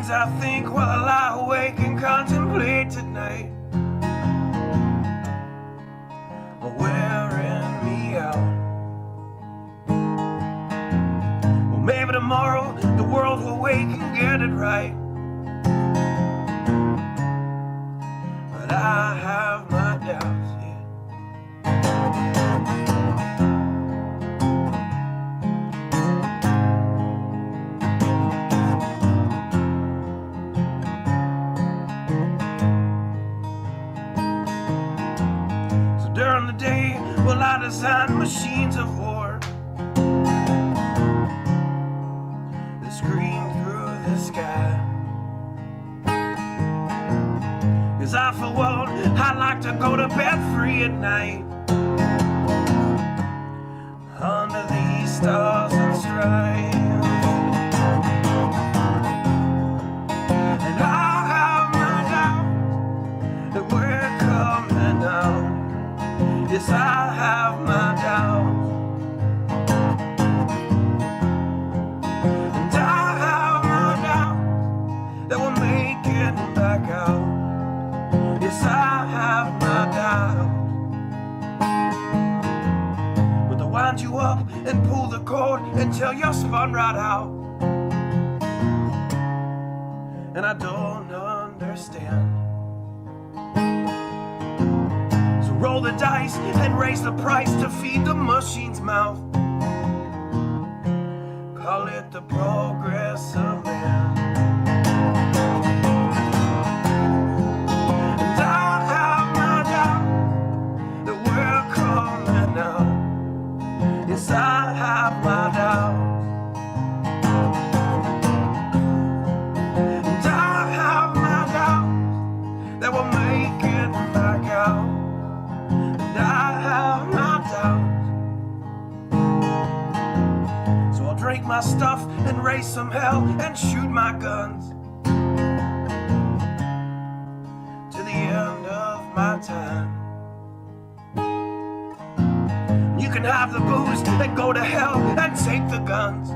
things I think while I lie awake and contemplate tonight are wearing me out. Well, maybe tomorrow the world will wake and get it right, but I have my doubts, yeah. So during the day, well, I design machines of war that scream through the sky. 'Cause I, for one, I like to go to bed free at night under these stars and stripes. And I have my doubts that we're coming out. Yes, I have my doubts. And I have my doubts that we're making back out. Yes, I have my doubts. But they'll wind you up and pull the cord until you're spun right out. And I don't understand. So roll the dice and raise the price to feed the machine's mouth. Call it the progress of man. Yes, I have my doubts. And I have my doubts that we'll make it back out. And I have my doubts. So I'll drink my stuff and raise some hell and shoot my guns to the end of my time. You can have the booze and go to hell and take the guns,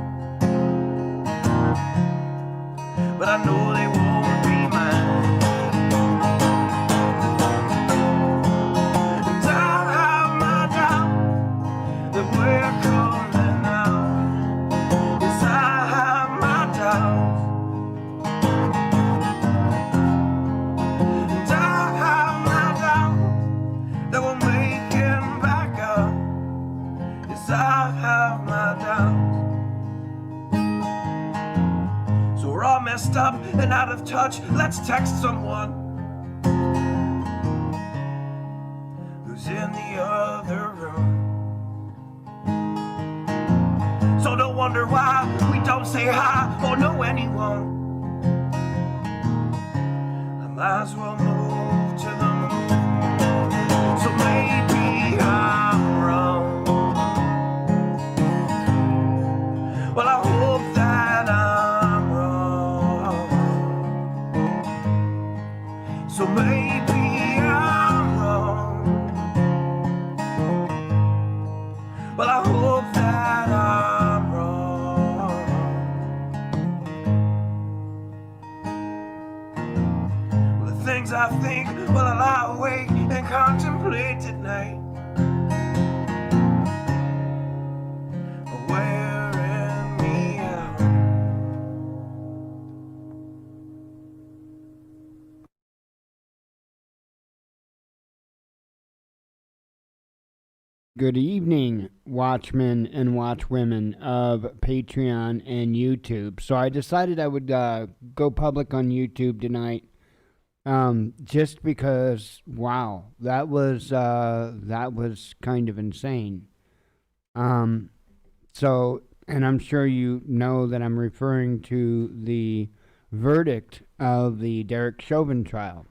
but I know they won't be mine. And I have my doubts that we're coming out. Yes, I have my doubts. And I have my doubts that we're making back up. Yes, I have my doubts. So we're all messed up and out of touch. Let's text someone who's in the other room. So don't wonder why we don't say hi or know anyone. I might as well move to the moon. So maybe I'm wrong. Well, I hope that I'm wrong. So maybe I'm wrong. Well, I hope that I'm wrong. Well, the things I think while I lie awake and contemplate at night are wearing me out. Good evening, Watchmen and Watchwomen of Patreon and YouTube. So I decided I would go public on YouTube tonight, just because, wow, that was kind of insane. So, and I'm sure you know that I'm referring to the verdict of the Derek Chauvin trial.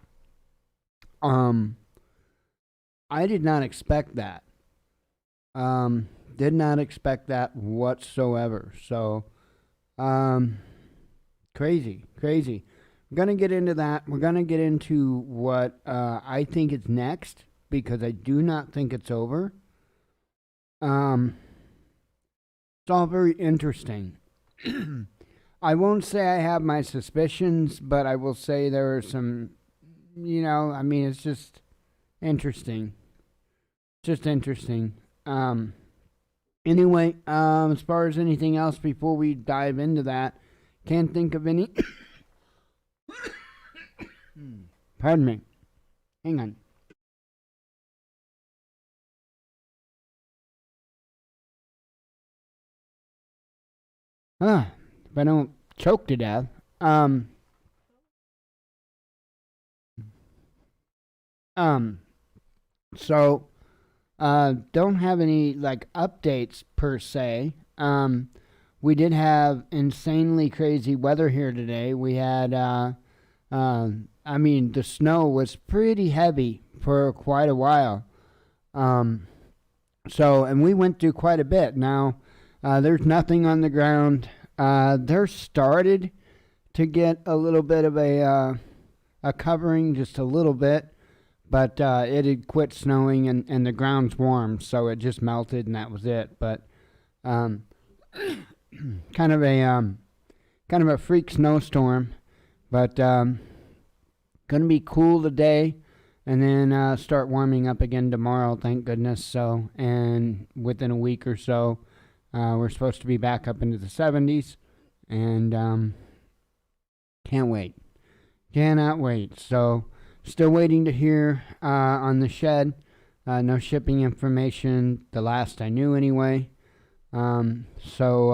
I did not expect that. Did not expect that whatsoever. So, crazy. We're going to get into that. We're going to get into what I think is next, because I do not think it's over. It's all very interesting. I won't say I have my suspicions, but I will say there are some, I mean, it's just interesting. Just interesting. Anyway, as far as anything else before we dive into that, can't think of any. Pardon me. Hang on. If I don't choke to death. Um, um, so, don't have any, like, updates per se. We did have insanely crazy weather here today. We had, I mean, the snow was pretty heavy for quite a while. Um, and we went through quite a bit. Now, there's nothing on the ground. There started to get a little bit of a covering, just a little bit, but it had quit snowing and the ground's warm, so it just melted and that was it. But um, kind of a kind of a freak snowstorm, but gonna be cool today, and then start warming up again tomorrow. Thank goodness. So, and within a week or so, we're supposed to be back up into the 70s, and can't wait. Cannot wait. So, still waiting to hear on the shed. No shipping information, the last I knew anyway. Still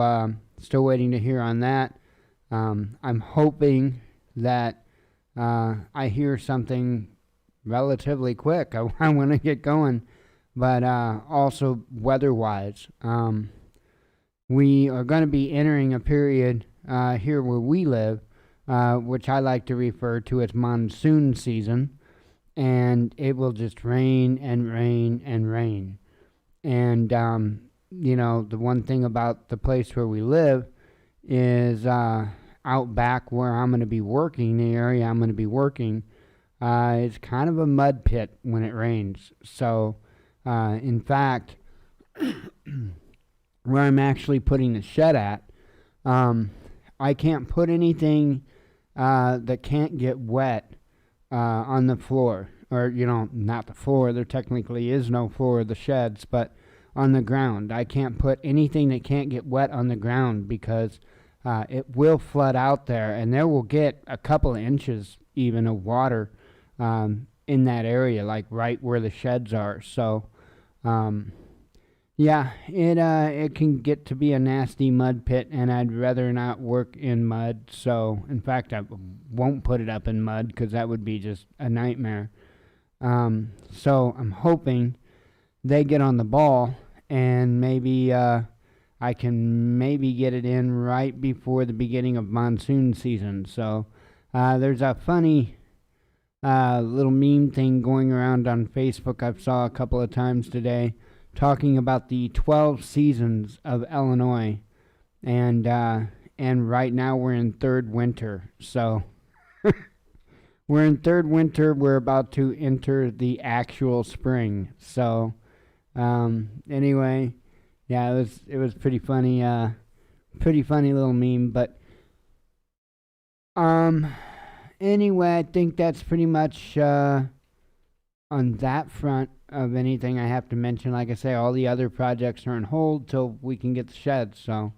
waiting to hear on that. I'm hoping that I hear something relatively quick. I want to get going. But also weather-wise, we are going to be entering a period here where we live, which I like to refer to as monsoon season, and it will just rain and rain and rain. And, the one thing about the place where we live is out back where I'm going to be working, the area I'm going to be working, it's kind of a mud pit when it rains. So, in fact, where I'm actually putting the shed at, I can't put anything that can't get wet on the floor. Or, not the floor. There technically is no floor of the sheds, but on the ground. I can't put anything that can't get wet on the ground because it will flood out there, and there will get a couple of inches even of water in that area, like right where the sheds are. So, yeah, it can get to be a nasty mud pit, and I'd rather not work in mud. So, in fact, I won't put it up in mud because that would be just a nightmare. So I'm hoping they get on the ball, and maybe I can maybe get it in right before the beginning of monsoon season. So there's a funny little meme thing going around on Facebook I've saw a couple of times today, talking about the 12 seasons of Illinois, and right now we're in third winter. So we're in third winter. We're about to enter the actual spring. So anyway, yeah, it was pretty funny little meme. But anyway, I think that's pretty much on that front of anything I have to mention. Like I say, all the other projects are on hold till we can get the shed. So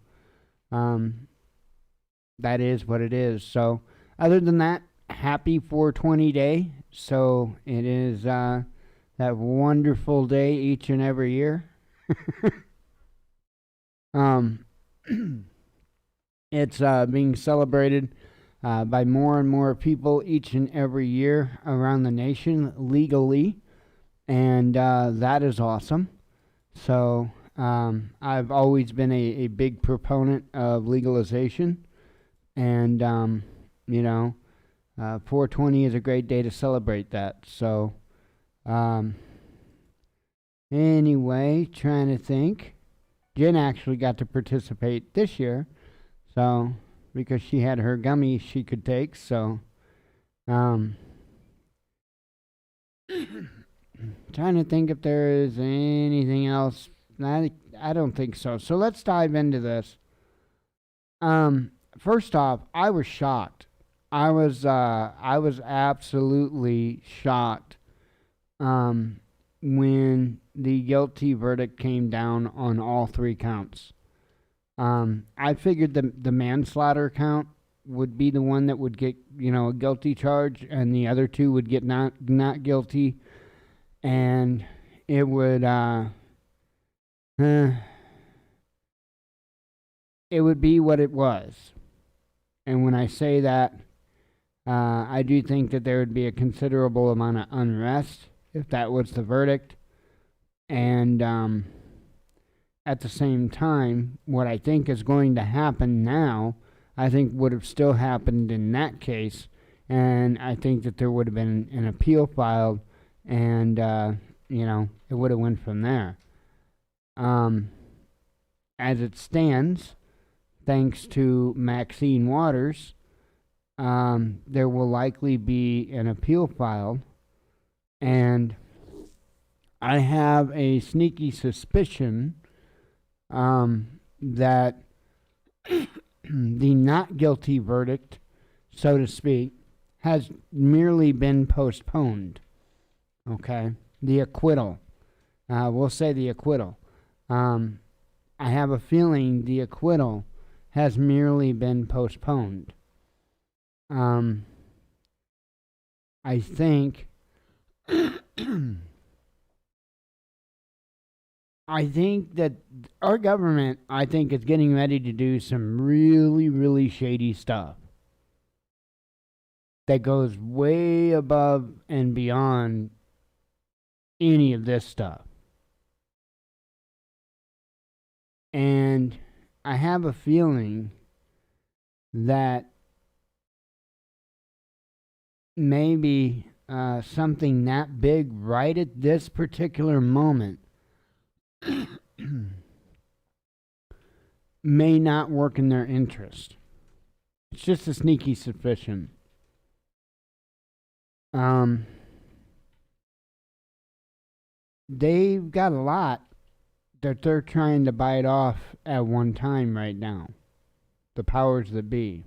that is what it is. So other than that, happy 420 day. So it is that wonderful day each and every year. It's being celebrated by more and more people each and every year around the nation legally, and that is awesome. So I've always been a big proponent of legalization, and 420 is a great day to celebrate that. So anyway, trying to think. Jen actually got to participate this year, so because she had her gummy she could take. So trying to think if there is anything else. I don't think so. So let's dive into this. first off, I was shocked. I was absolutely shocked when the guilty verdict came down on all three counts. I figured the manslaughter count would be the one that would get, a guilty charge, and the other two would get not guilty, and it would it would be what it was. And when I say that, I do think that there would be a considerable amount of unrest if that was the verdict. And at the same time, what I think is going to happen now, I think would have still happened in that case. And I think that there would have been an appeal filed, and, it would have went from there. As it stands, thanks to Maxine Waters, there will likely be an appeal filed, and I have a sneaky suspicion that the not guilty verdict, so to speak, has merely been postponed. Okay? The acquittal. We'll say the acquittal. I have a feeling the acquittal has merely been postponed. I think I think that our government, is getting ready to do some really, really shady stuff that goes way above and beyond any of this stuff. And I have a feeling that maybe something that big right at this particular moment may not work in their interest. It's just a sneaky suspicion. They've got a lot that they're trying to bite off at one time right now. The powers that be.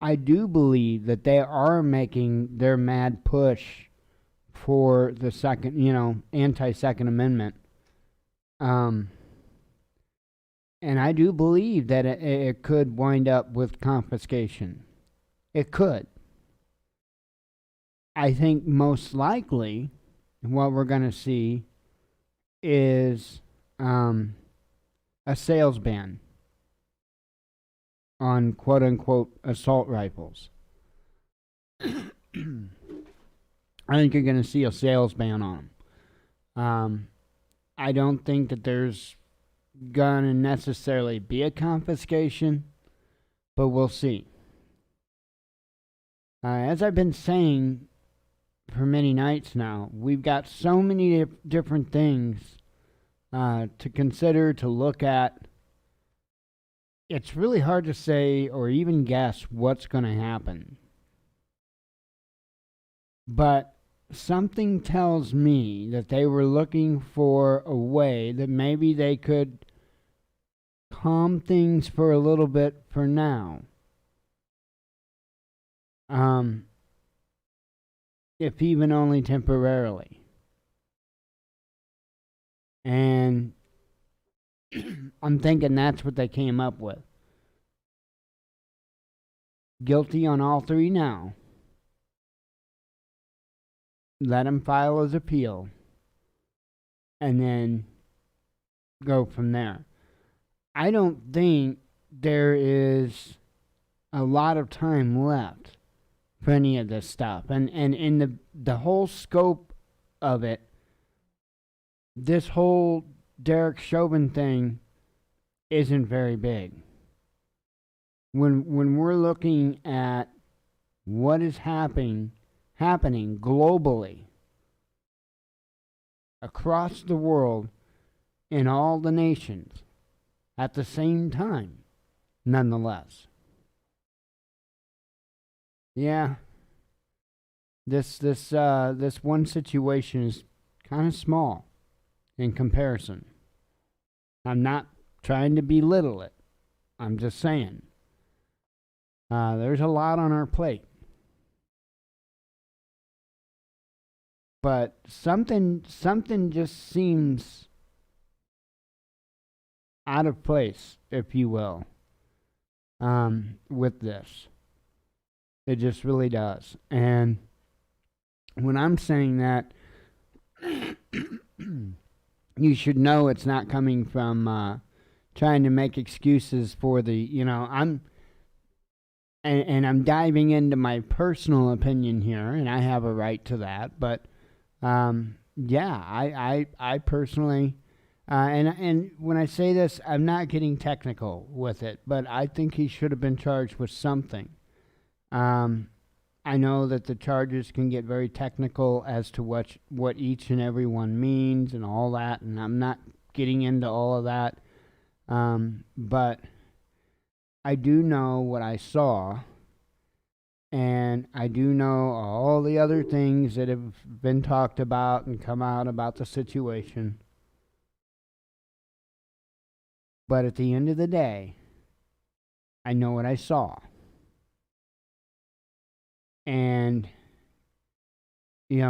I do believe that they are making their mad push for the anti-Second Amendment. And I do believe that it could wind up with confiscation. It could. I think most likely what we're going to see is a sales ban on quote-unquote assault rifles. I think you're going to see a sales ban on them. I don't think that there's going to necessarily be a confiscation, but we'll see. As I've been saying for many nights now, we've got so many different things to consider, to look at. It's really hard to say or even guess what's going to happen. But something tells me that they were looking for a way that maybe they could calm things for a little bit for now. If even only temporarily. And I'm thinking that's what they came up with. Guilty on all three now. Let him file his appeal. And then go from there. I don't think there is a lot of time left for any of this stuff. And in the whole scope of it, this whole Derek Chauvin thing isn't very big. When we're looking at what is happening globally, across the world, in all the nations, at the same time, nonetheless. Yeah, this one situation is kind of small in comparison. I'm not trying to belittle it. I'm just saying. There's a lot on our plate. But something just seems out of place, if you will, with this. It just really does. And when I'm saying that, you should know it's not coming from trying to make excuses for the, I'm diving into my personal opinion here, and I have a right to that. But yeah, I personally, and when I say this, I'm not getting technical with it, but I think he should have been charged with something. I know that the charges can get very technical as to what each and every one means and all that, and I'm not getting into all of that. But I do know what I saw, and I do know all the other things that have been talked about and come out about the situation. But at the end of the day, I know what I saw. And, we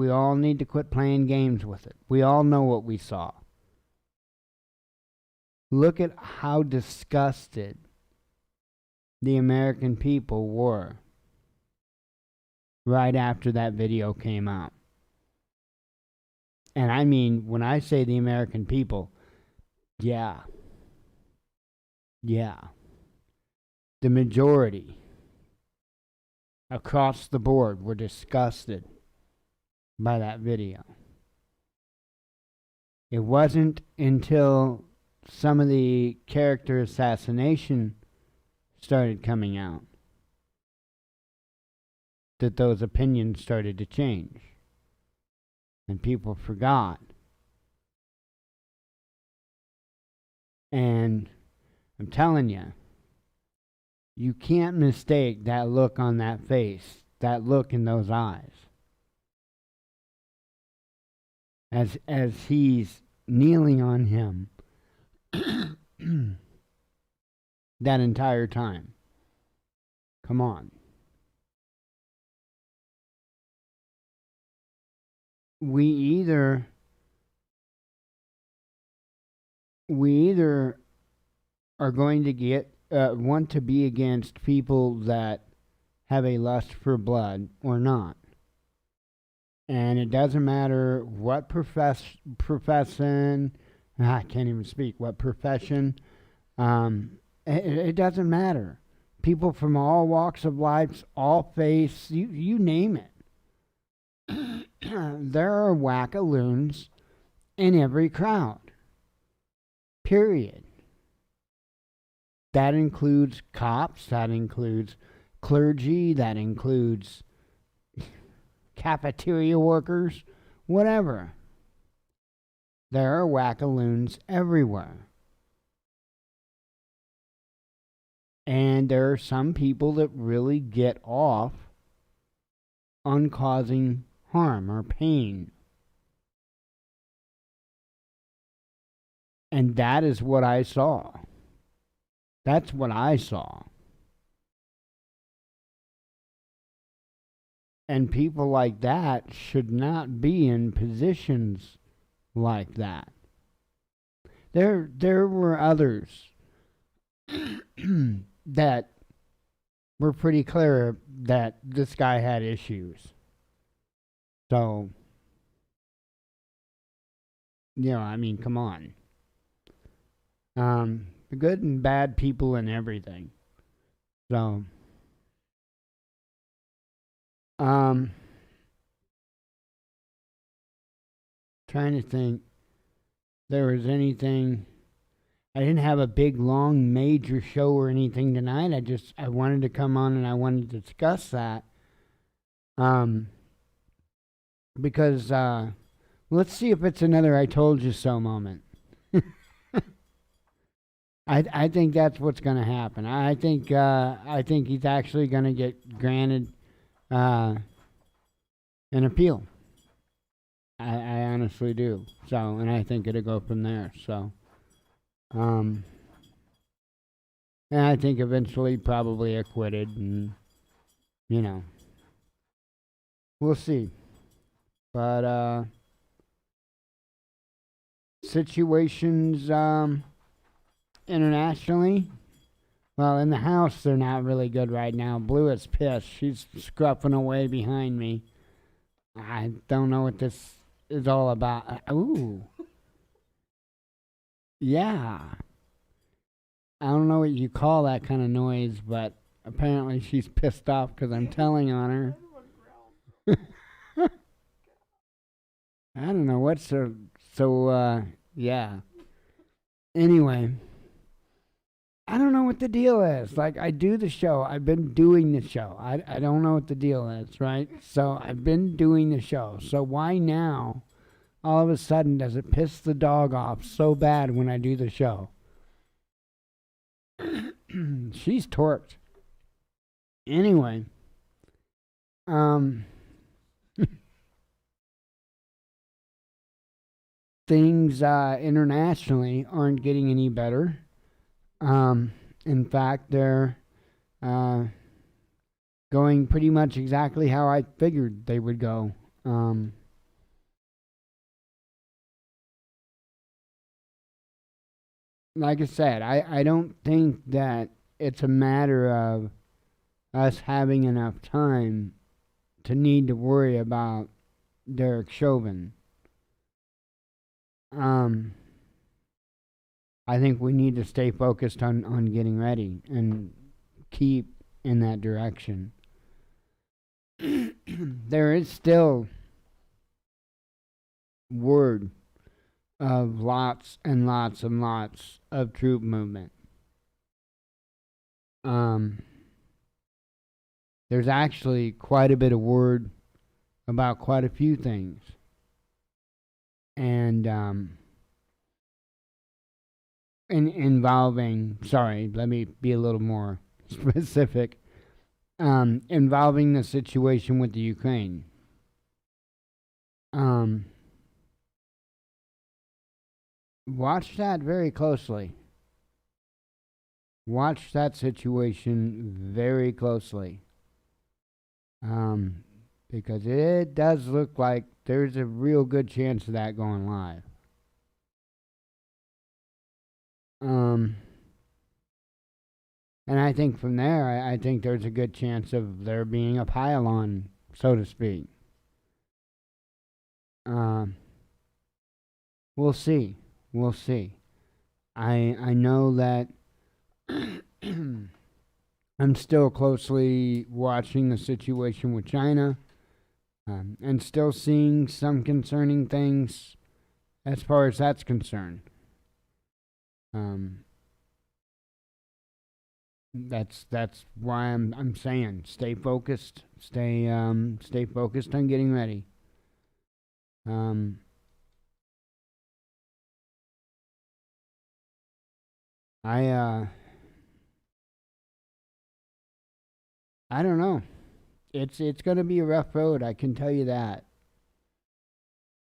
all need to quit playing games with it. We all know what we saw. Look at how disgusted the American people were right after that video came out. And I mean, when I say the American people, yeah. The majority across the board were disgusted by that video. It wasn't until some of the character assassination started coming out that those opinions started to change. And people forgot. And I'm telling you, you can't mistake that look on that face, that look in those eyes. As he's kneeling on him that entire time. Come on. We either are going to want to be against people that have a lust for blood or not. And it doesn't matter what profession, I can't even speak, what profession, it doesn't matter. People from all walks of life, all faiths, you name it. There are wackaloons in every crowd. Period. That includes cops, that includes clergy, that includes cafeteria workers, whatever. There are wackaloons everywhere. And there are some people that really get off on causing harm or pain. And that is what I saw. That's what I saw. And people like that should not be in positions like that. There were others that were pretty clear that this guy had issues. So, I mean, come on. The good and bad people and everything. So, trying to think there was anything. I didn't have a big, long, major show or anything tonight. I wanted to come on and I wanted to discuss that. Because, let's see if it's another I told you so moment. I think that's what's going to happen. I think he's actually going to get granted an appeal. I honestly do. So, and I think it'll go from there. So, And I think eventually probably acquitted, and, you know, we'll see. But, situations, internationally, well, in the house, they're not really good right now. Blue is pissed. She's scruffing away behind me. I don't know what this is all about. Ooh. Yeah. I don't know what you call that kind of noise, but apparently she's pissed off because I'm telling on her. I don't know what's yeah. Anyway, I don't know what the deal is. Like, I do the show. I've been doing the show. I don't know what the deal is, right? So I've been doing the show. So why now, all of a sudden, does it piss the dog off so bad when I do the show? She's torqued. Anyway, things internationally aren't getting any better. In fact, they're going pretty much exactly how I figured they would go. Like I said, I don't think that it's a matter of us having enough time to need to worry about Derek Chauvin. I think we need to stay focused on getting ready and keep in that direction. There is still word of lots and lots and lots of troop movement. There's actually quite a bit of word about quite a few things. And involving, sorry, let me be a little more specific, involving the situation with the Ukraine. Watch that very closely. Watch that situation very closely. Because it does look like there's a real good chance of that going live. And I think from there, I think there's a good chance of there being a pile-on, so to speak. We'll see. We'll see. I know that I'm still closely watching the situation with China, and still seeing some concerning things as far as that's concerned. That's why I'm saying stay focused, stay focused on getting ready. I don't know. It's gonna be a rough road. I can tell you that.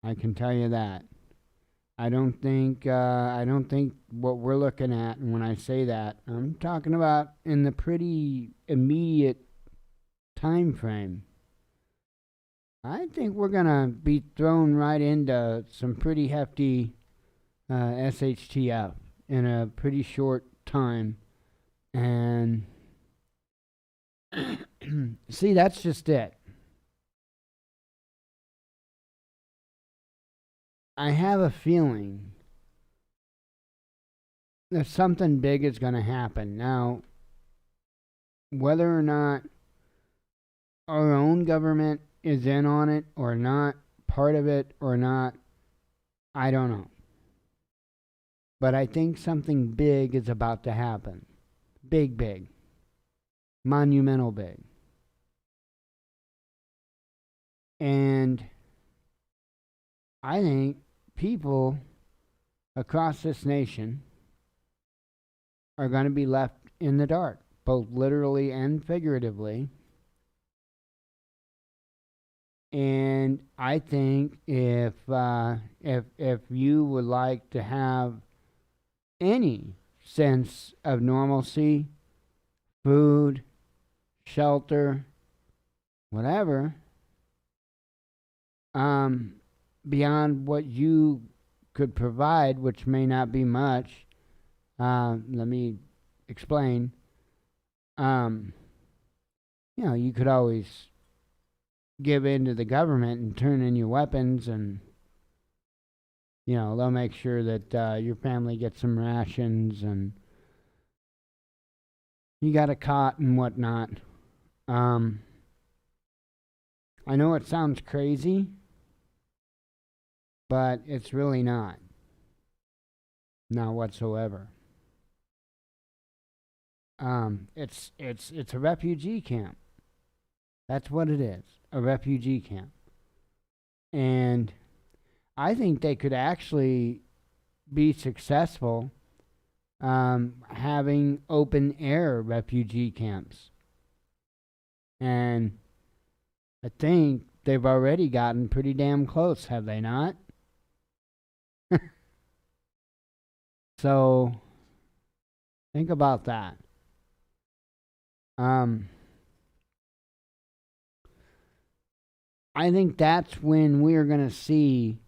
I can tell you that. I don't think what we're looking at, and when I say that, I'm talking about in the pretty immediate time frame. I think we're gonna be thrown right into some pretty hefty SHTF in a pretty short time, and see, that's just it. I have a feeling that something big is going to happen. Now, whether or not our own government is in on it or not, part of it or not, I don't know. But I think something big is about to happen. Big, big. Monumental big. And I think people across this nation are going to be left in the dark, both literally and figuratively. And I think if you would like to have any sense of normalcy food, shelter, whatever, beyond what you could provide, which may not be much. Let me explain. Um, you could always give in to the government and turn in your weapons, and they'll make sure that your family gets some rations and you got a cot and whatnot. I know it sounds crazy, but it's really not whatsoever. It's a refugee camp. That's what it is, a refugee camp. And I think they could actually be successful having open air refugee camps. And I think they've already gotten pretty damn close, have they not? So think about that. I think that's when we're going to see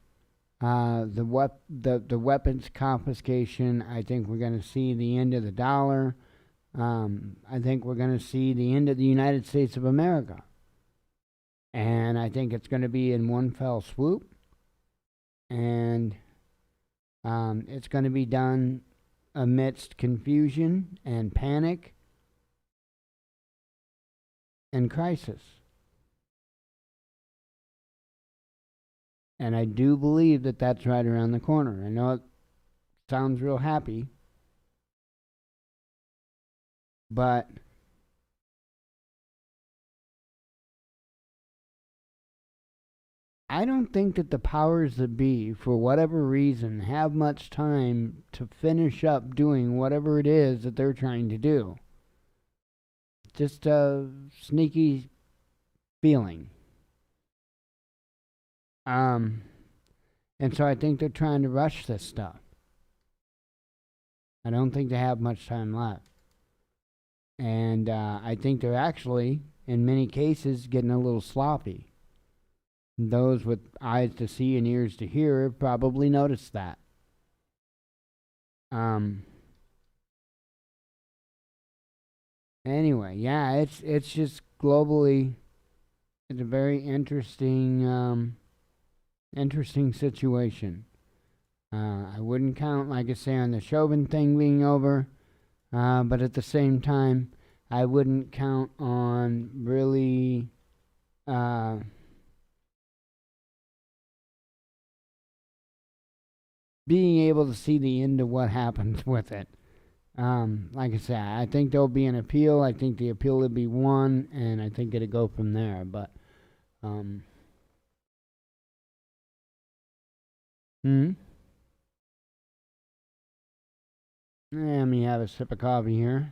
the weapons confiscation. I think we're going to see the end of the dollar. I think we're going to see the end of the United States of America. And I think it's going to be in one fell swoop. And it's going to be done amidst confusion and panic and crisis. And I do believe that that's right around the corner. I know it sounds real happy, but I don't think that the powers that be, for whatever reason, have much time to finish up doing whatever it is that they're trying to do. Just a sneaky feeling. And so I think they're trying to rush this stuff. I don't think they have much time left. And I think they're actually, in many cases, getting a little sloppy. Those with eyes to see and ears to hear have probably noticed that. Anyway, yeah, it's just globally, it's a very interesting situation. I wouldn't count, like I say, on the Chauvin thing being over, but at the same time, I wouldn't count on really being able to see the end of what happens with it. Like I said, I think there'll be an appeal. I think the appeal will be won, and I think it'll go from there. But, let me have a sip of coffee here.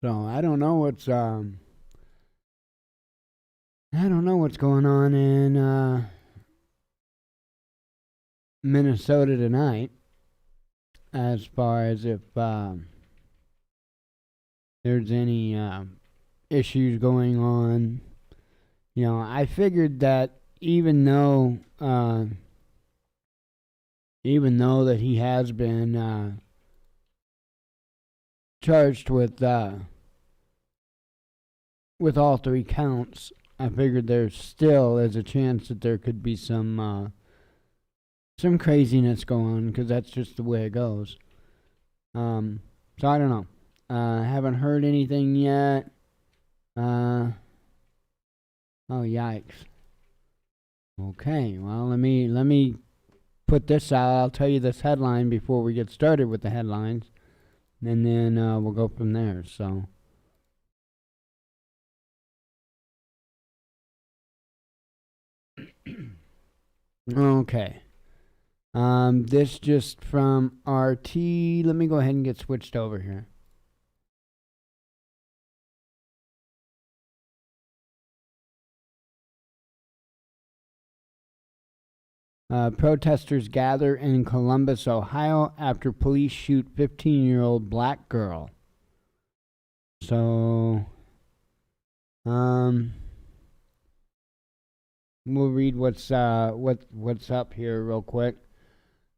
So I don't know what's going on in Minnesota tonight, as far as if there's any issues going on. I figured that even though that he has been charged with all three counts, I figured there still is a chance that there could be some craziness going on, because that's just the way it goes. So I don't know. Haven't heard anything yet. Oh, yikes. Okay, well, let me put this out. I'll tell you this headline before we get started with the headlines, and then we'll go from there. So, okay. This just from RT. Let me go ahead and get switched over here. Protesters gather in Columbus, Ohio after police shoot 15-year-old black girl. So, we'll read what's up here real quick.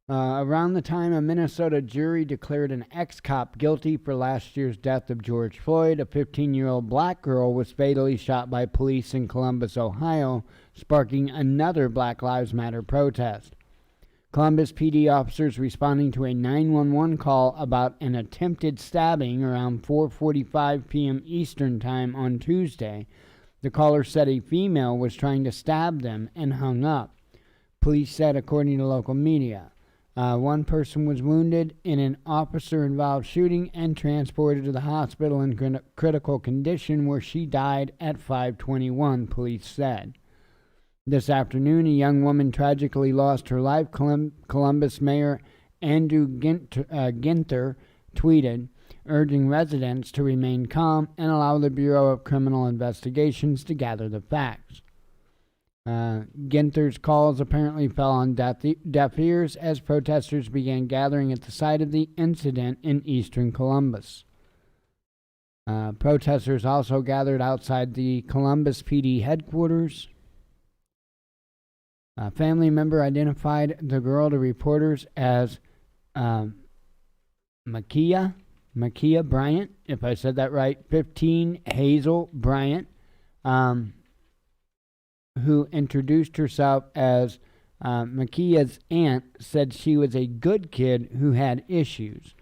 Around the time a Minnesota jury declared an ex-cop guilty for last year's death of George Floyd, a 15-year-old black girl was fatally shot by police in Columbus, Ohio, sparking another Black Lives Matter protest. Columbus PD officers responding to a 911 call about an attempted stabbing around 4:45 p.m. Eastern Time on Tuesday. The caller said a female was trying to stab them and hung up. Police said, according to local media. One person was wounded in an officer-involved shooting and transported to the hospital in critical condition, where she died at 5:21, police said. This afternoon, a young woman tragically lost her life. Columbus Mayor Andrew Ginther tweeted, urging residents to remain calm and allow the Bureau of Criminal Investigations to gather the facts. Ginther's calls apparently fell on deaf ears as protesters began gathering at the site of the incident in eastern Columbus. Protesters also gathered outside the Columbus PD headquarters. A family member identified the girl to reporters as Makia Bryant, if I said that right, 15 Hazel Bryant, who introduced herself as Makia's aunt, said she was a good kid who had issues.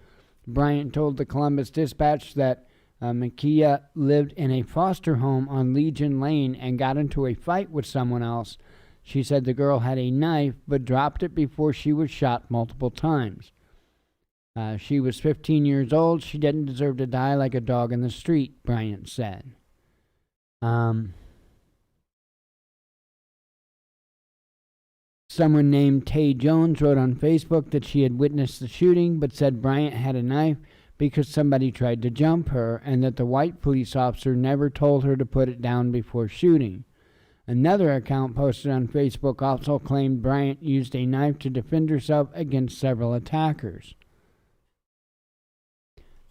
Bryant told the Columbus Dispatch that Makia lived in a foster home on Legion Lane and got into a fight with someone else. She said the girl had a knife but dropped it before she was shot multiple times. She was 15 years old. She didn't deserve to die like a dog in the street, Bryant said. Someone named Tay Jones wrote on Facebook that she had witnessed the shooting but said Bryant had a knife because somebody tried to jump her and that the white police officer never told her to put it down before shooting. Another account posted on Facebook also claimed Bryant used a knife to defend herself against several attackers.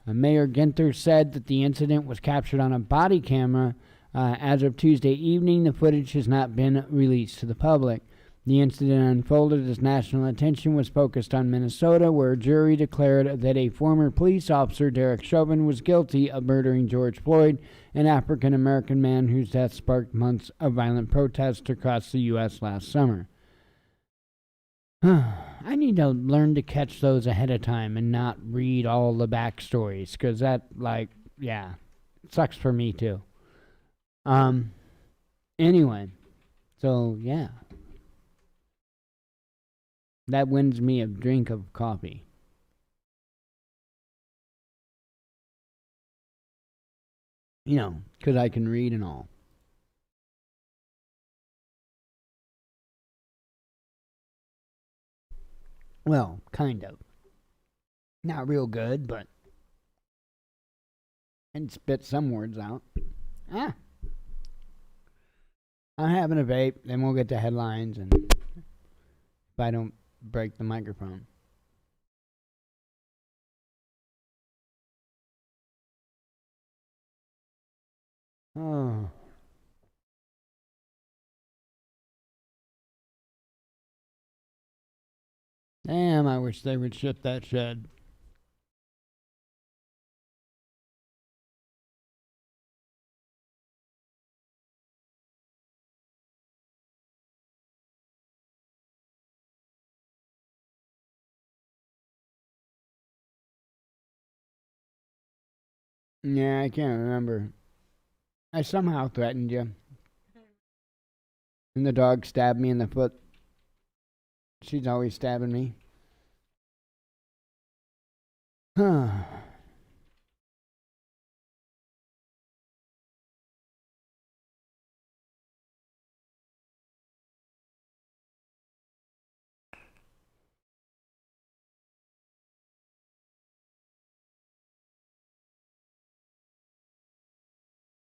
Mayor Ginther said that the incident was captured on a body camera. As of Tuesday evening, the footage has not been released to the public. The incident unfolded as national attention was focused on Minnesota, where a jury declared that a former police officer, Derek Chauvin, was guilty of murdering George Floyd, an African-American man whose death sparked months of violent protests across the U.S. last summer. I need to learn to catch those ahead of time and not read all the backstories, because that, it sucks for me too. Anyway, so yeah. That wins me a drink of coffee. You know, because I can read and all. Well, kind of. Not real good, but I can spit some words out. I'm having a vape, then we'll get to headlines, and if I don't break the microphone. Oh. Damn, I wish they would shut that shed. Yeah, I can't remember. I somehow threatened you. And the dog stabbed me in the foot. She's always stabbing me. Huh.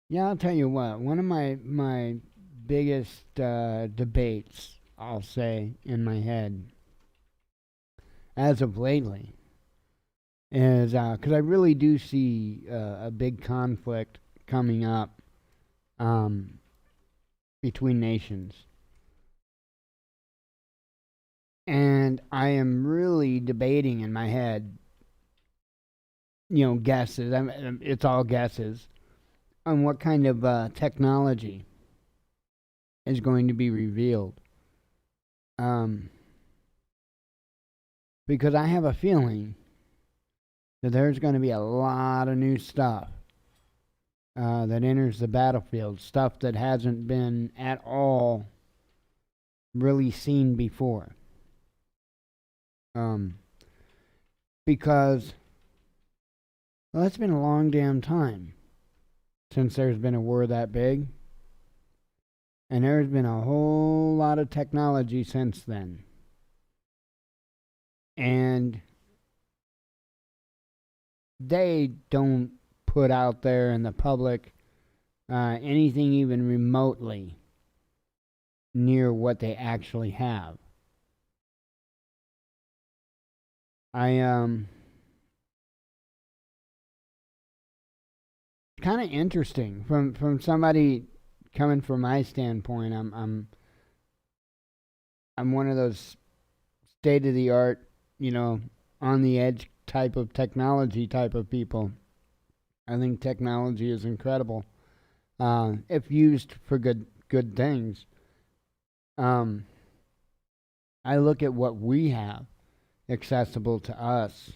Yeah, I'll tell you what. One of my biggest debates I'll say, in my head as of lately is because I really do see a big conflict coming up um, between nations. And I am really debating in my head, guesses. It's all guesses on what kind of technology is going to be revealed. Um, because I have a feeling that there's going to be a lot of new stuff that enters the battlefield, stuff that hasn't been at all really seen before. Because, well, it's been a long damn time since there's been a war that big. And there's been a whole lot of technology since then. And they don't put out there in the public anything even remotely near what they actually have. Kind of interesting from somebody coming from my standpoint. I'm one of those state of the art, on the edge type of technology type of people. I think technology is incredible if used for good things. I look at what we have accessible to us.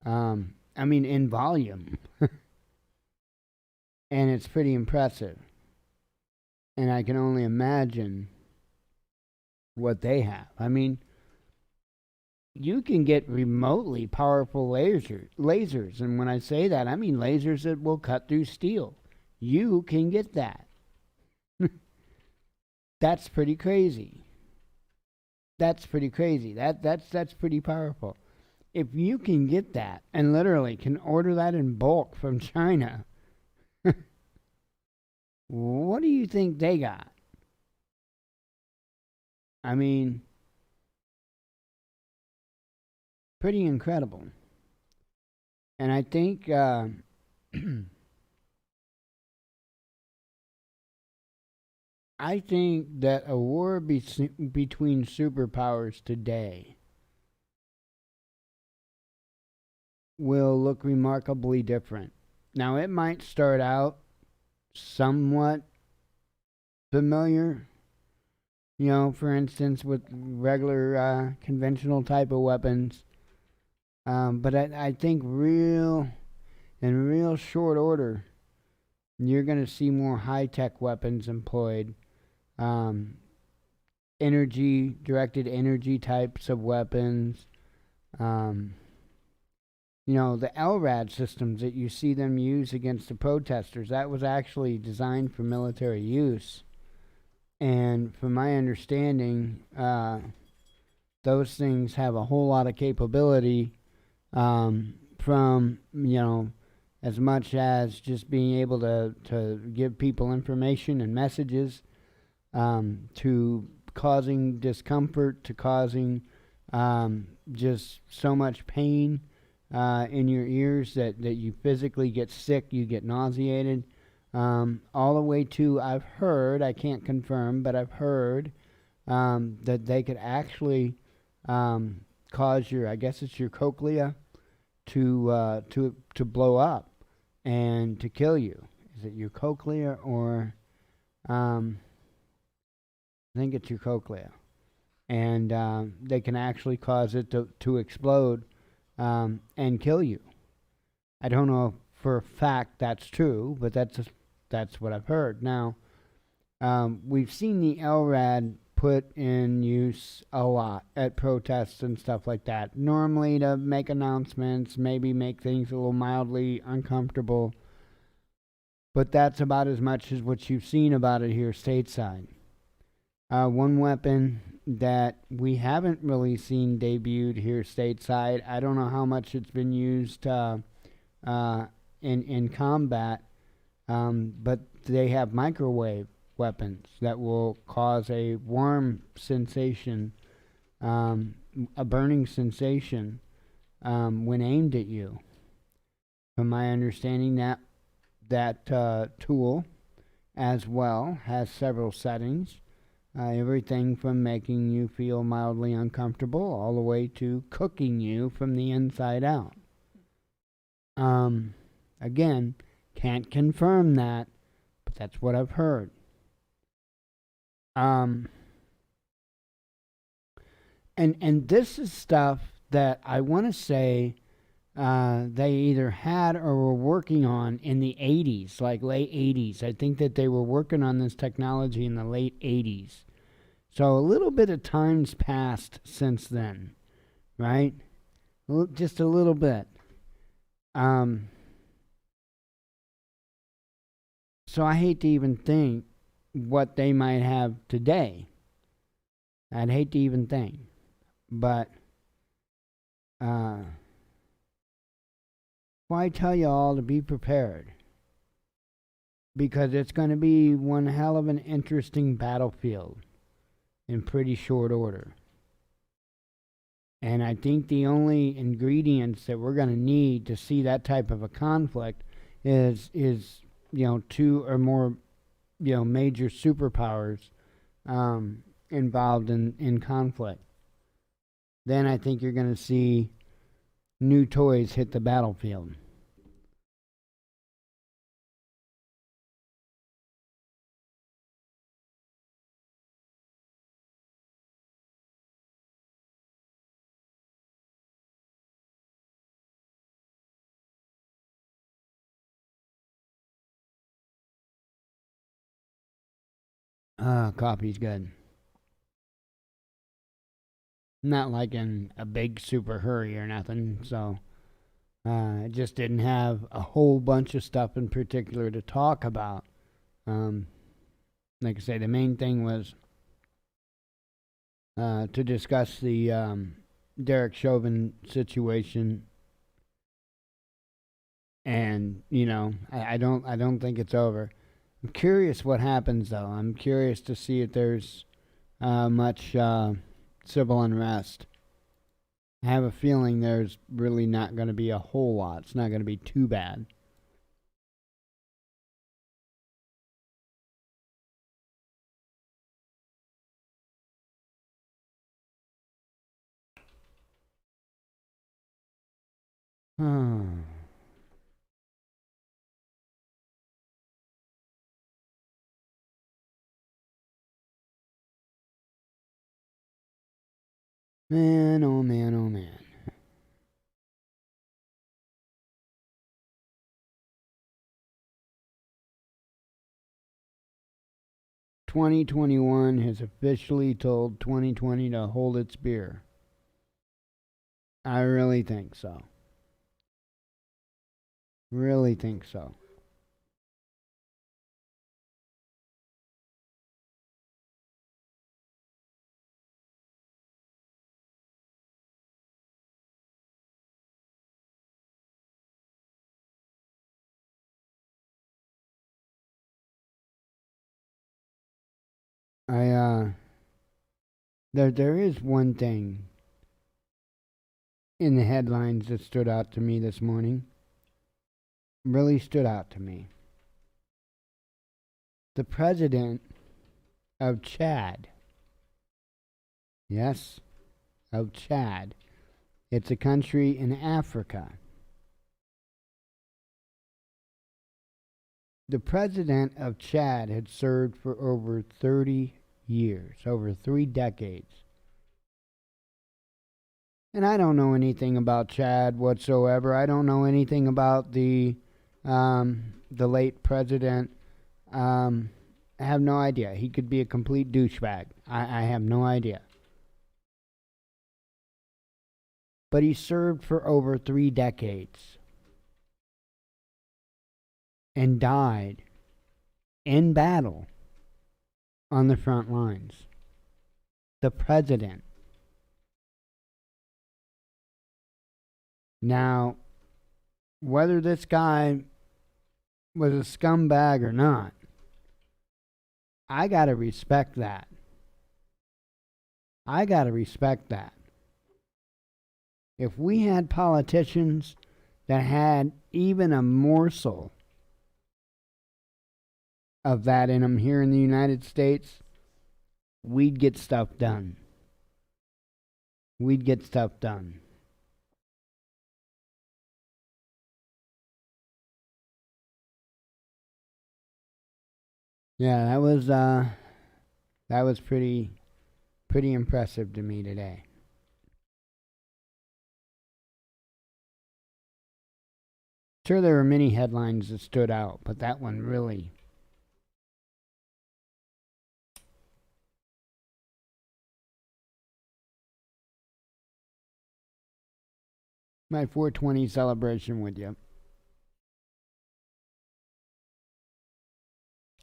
In volume, and it's pretty impressive. And I can only imagine what they have. You can get remotely powerful lasers, and when I say that, I mean lasers that will cut through steel. You can get that. That's pretty crazy. That's pretty powerful. If you can get that and literally can order that in bulk from China, what do you think they got? Pretty incredible. And I think I think that a war between superpowers today will look remarkably different. Now, it might start out somewhat familiar, for instance, with regular conventional type of weapons. But I think in real short order, you're going to see more high-tech weapons employed. Directed energy types of weapons. The LRAD systems that you see them use against the protesters, that was actually designed for military use. And from my understanding, those things have a whole lot of capability from, as much as just being able to give people information and messages, to causing discomfort, to causing just so much pain in your ears that you physically get sick, you get nauseated, all the way to, I've heard, I can't confirm, but I've heard that they could actually cause your, I guess it's your cochlea, to blow up and to kill you. Is it your cochlea or I think it's your cochlea, and they can actually cause it to explode and kill you. I don't know for a fact that's true, but that's what I've heard. Now, we've seen the LRAD put in use a lot at protests and stuff like that. Normally to make announcements, maybe make things a little mildly uncomfortable. But that's about as much as what you've seen about it here stateside. One weapon that we haven't really seen debuted here stateside, I don't know how much it's been used in combat, but they have microwave weapons that will cause a warm sensation, a burning sensation when aimed at you. From my understanding, that tool as well has several settings. Everything from making you feel mildly uncomfortable all the way to cooking you from the inside out. Again, can't confirm that, but that's what I've heard. And this is stuff that I want to say they either had or were working on in the 80s, like late 80s. I think that they were working on this technology in the late 80s. So a little bit of time's passed since then, right? Just a little bit. So I hate to even think what they might have today. I'd hate to even think. But why tell you all to be prepared? Because it's going to be one hell of an interesting battlefield in pretty short order. And I think the only ingredients that we're going to need to see that type of a conflict is two or more major superpowers involved in conflict. Then I think you're going to see new toys hit the battlefield. Coffee's good. Not like in a big super hurry or nothing, so I just didn't have a whole bunch of stuff in particular to talk about. Like I say, the main thing was to discuss the Derek Chauvin situation, and I don't think it's over. I'm curious what happens, though. I'm curious to see if there's much civil unrest. I have a feeling there's really not going to be a whole lot. It's not going to be too bad. Hmm. Man, oh man, oh man. "2021 has officially told 2020 to hold its beer." I really think so. Really think so. There is one thing in the headlines that stood out to me this morning. Really stood out to me. The president of Chad. Yes, of Chad. It's a country in Africa. The president of Chad had served for over 30 years, over 3 decades. And I don't know anything about Chad whatsoever. I don't know anything about the late president. I have no idea. He could be a complete douchebag. I have no idea. But he served for over 3 decades and died in battle on the front lines. The president. Now, whether this guy was a scumbag or not, I got to respect that. I got to respect that. If we had politicians that had even a morsel of that in them here in the United States, we'd get stuff done. We'd get stuff done. Yeah, that was pretty impressive to me today. Sure, there were many headlines that stood out, but that one really. My 420 celebration with you.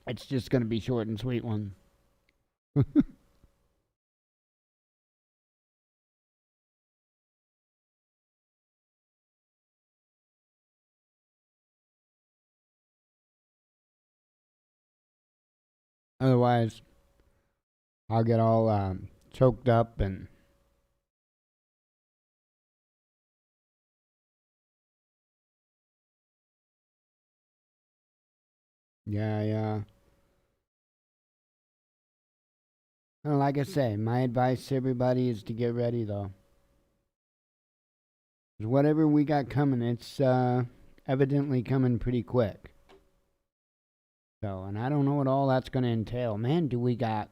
It's just going to be short and sweet one. Otherwise, I'll get all choked up and yeah. Well, like I say, my advice to everybody is to get ready, though. 'Cause whatever we got coming, it's evidently coming pretty quick. So, and I don't know what all that's going to entail. Man, do we got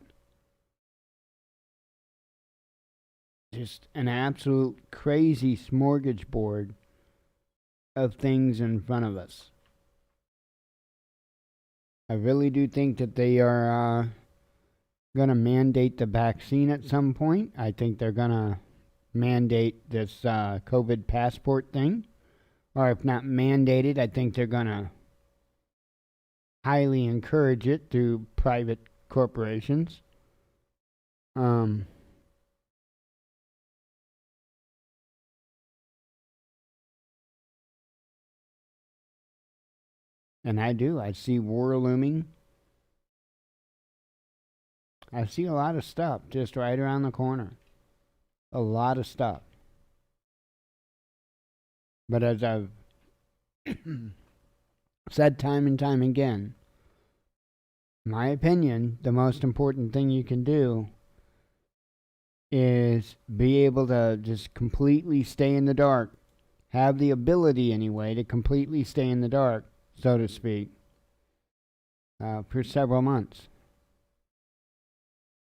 just an absolute crazy smorgasbord of things in front of us. I really do think that they are going to mandate the vaccine at some point. I think they're going to mandate this COVID passport thing. Or if not mandated, I think they're going to highly encourage it through private corporations. And I see war looming. I see a lot of stuff just right around the corner. A lot of stuff. But as I've said time and time again, my opinion, the most important thing you can do is be able to just completely stay in the dark. Have the ability, anyway, to completely stay in the dark, so to speak, for several months.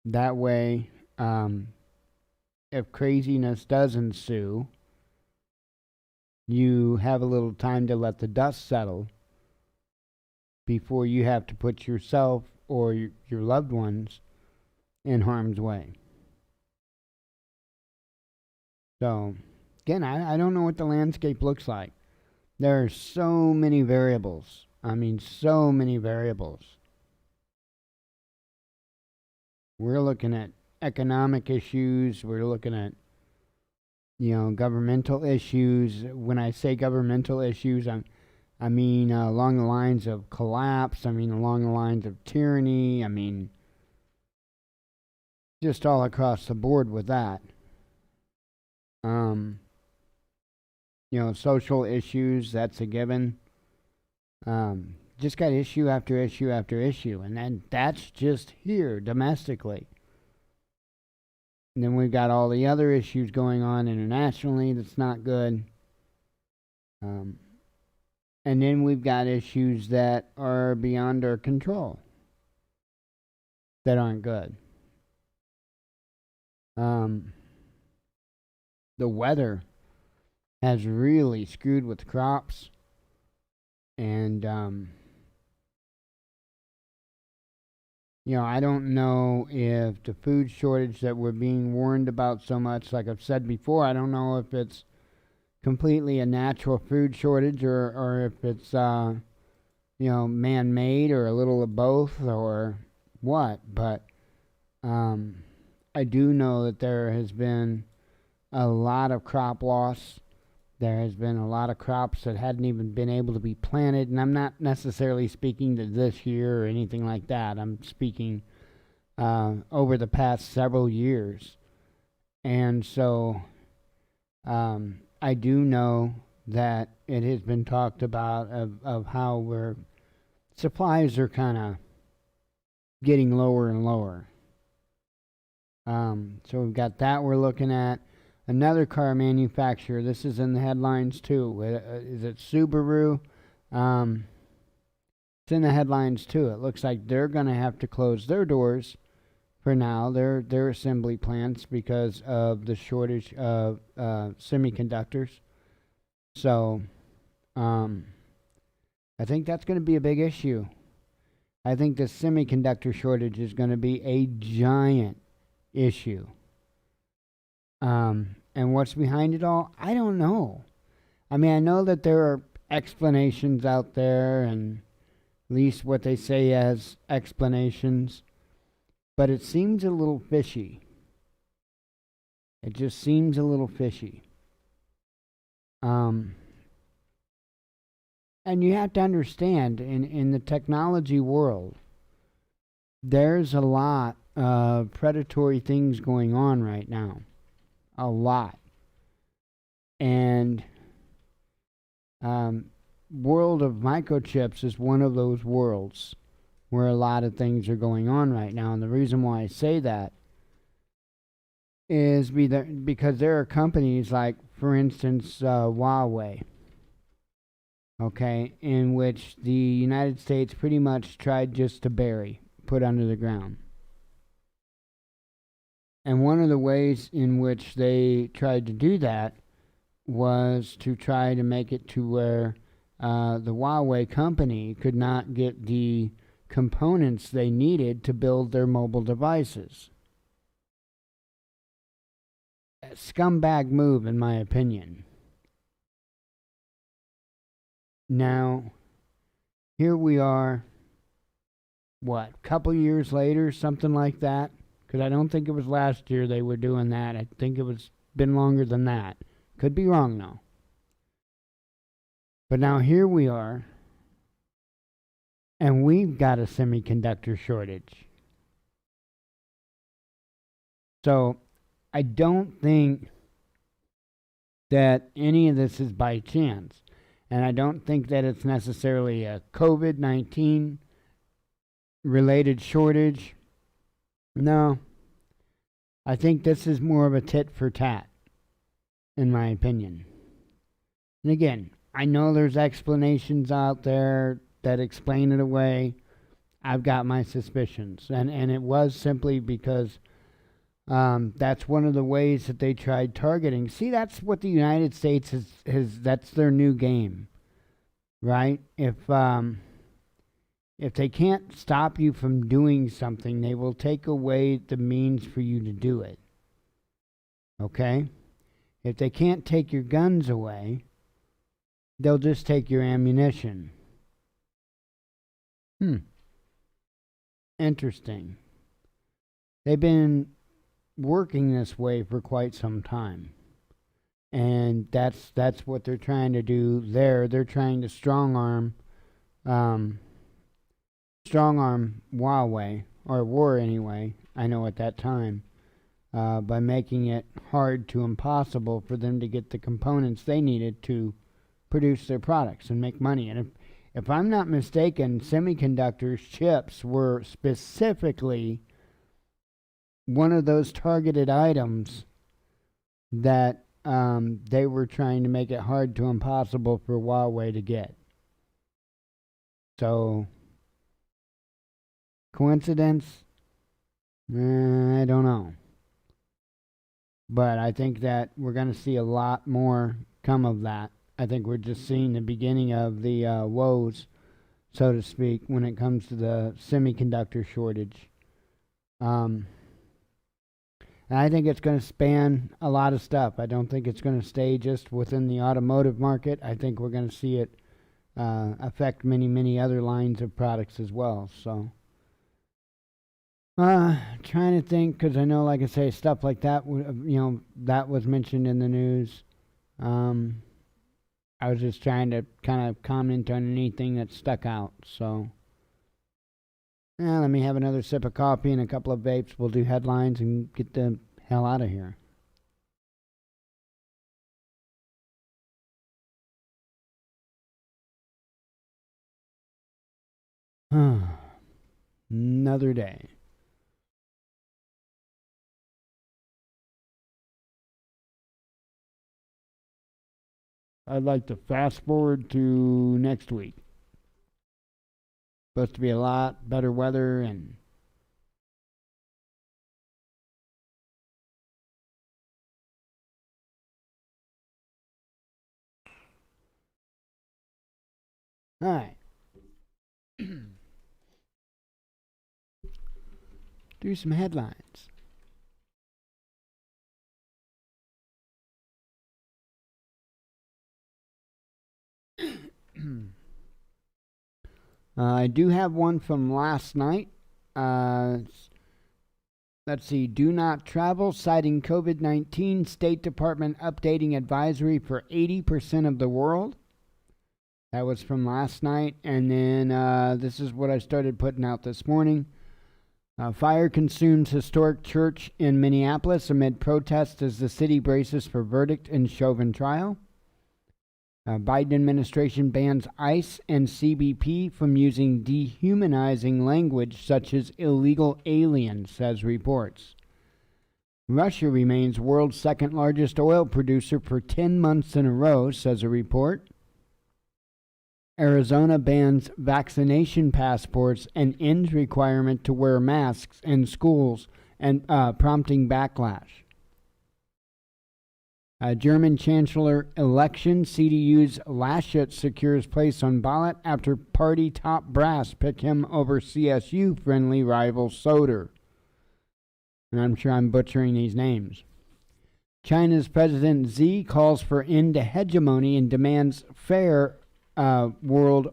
That way, if craziness does ensue, you have a little time to let the dust settle before you have to put yourself or your loved ones in harm's way. So, again, I don't know what the landscape looks like. There are so many variables. I mean, so many variables. We're looking at economic issues. We're looking at, governmental issues. When I say governmental issues, I mean along the lines of collapse. I mean along the lines of tyranny. I mean just all across the board with that. Social issues, that's a given. Just got issue after issue after issue, and then that's just here domestically. And then we've got all the other issues going on internationally that's not good. And then we've got issues that are beyond our control that aren't good. The weather has really screwed with crops. And, I don't know if the food shortage that we're being warned about so much, like I've said before, I don't know if it's completely a natural food shortage or if it's, man-made or a little of both or what. But I do know that there has been a lot of crop loss. There has been a lot of crops that hadn't even been able to be planted, and I'm not necessarily speaking to this year or anything like that. I'm speaking over the past several years. And so I do know that it has been talked about of how supplies are kind of getting lower and lower. So we've got that we're looking at. Another car manufacturer, this is in the headlines too. Is it Subaru? It's in the headlines too. It looks like they're going to have to close their doors for now, their assembly plants, because of the shortage of semiconductors. So I think that's going to be a big issue. I think the semiconductor shortage is going to be a giant issue. And what's behind it all? I don't know. I mean, I know that there are explanations out there, and at least what they say as explanations, but it seems a little fishy. It just seems a little fishy. And you have to understand, in the technology world, there's a lot of predatory things going on right now. A lot. And world of microchips is one of those worlds where a lot of things are going on right now. And the reason why I say that is because there are companies like, for instance, Huawei, okay, in which the United States pretty much tried just to put under the ground. And one of the ways in which they tried to do that was to try to make it to where the Huawei company could not get the components they needed to build their mobile devices. A scumbag move, in my opinion. Now, here we are, what, a couple years later, something like that? Because I don't think it was last year they were doing that. I think it was been longer than that. Could be wrong, though. But now here we are, and we've got a semiconductor shortage. So I don't think that any of this is by chance. And I don't think that it's necessarily a COVID-19 related shortage. No. I think this is more of a tit for tat, in my opinion. And again, I know there's explanations out there that explain it away. I've got my suspicions. And it was simply because that's one of the ways that they tried targeting. See, that's what the United States has that's their new game, right? If they can't stop you from doing something, they will take away the means for you to do it. Okay? If they can't take your guns away, they'll just take your ammunition. Interesting. They've been working this way for quite some time. And that's what they're trying to do there. They're trying to strong arm Huawei, or war anyway, I know at that time, by making it hard to impossible for them to get the components they needed to produce their products and make money. And if I'm not mistaken, semiconductors, chips were specifically one of those targeted items that they were trying to make it hard to impossible for Huawei to get. So, coincidence? I don't know. But I think that we're going to see a lot more come of that. I think we're just seeing the beginning of the woes, so to speak, when it comes to the semiconductor shortage. And I think it's going to span a lot of stuff. I don't think it's going to stay just within the automotive market. I think we're going to see it affect many, many other lines of products as well. So, trying to think, because I know, like I say, stuff like that, that was mentioned in the news. I was just trying to kind of comment on anything that stuck out. So, Let me have another sip of coffee and a couple of vapes. We'll do headlines and get the hell out of here. Another day. I'd like to fast forward to next week. Supposed to be a lot better weather and all right. Do some headlines. I do have one from last night. Let's see. Do not travel, citing COVID-19. State Department updating advisory for 80% of the world. That was from last night. And then this is what I started putting out this morning. Fire consumes historic church in Minneapolis amid protests as the city braces for verdict in Chauvin trial. Biden administration bans ICE and CBP from using dehumanizing language such as illegal alien, says reports. Russia remains world's second largest oil producer for 10 months in a row, says a report. Arizona bans vaccination passports and ends requirement to wear masks in schools, and prompting backlash. German Chancellor election, CDU's Laschet secures place on ballot after party top brass pick him over CSU-friendly rival Soder. And I'm sure I'm butchering these names. China's President Xi calls for end to hegemony and demands fair world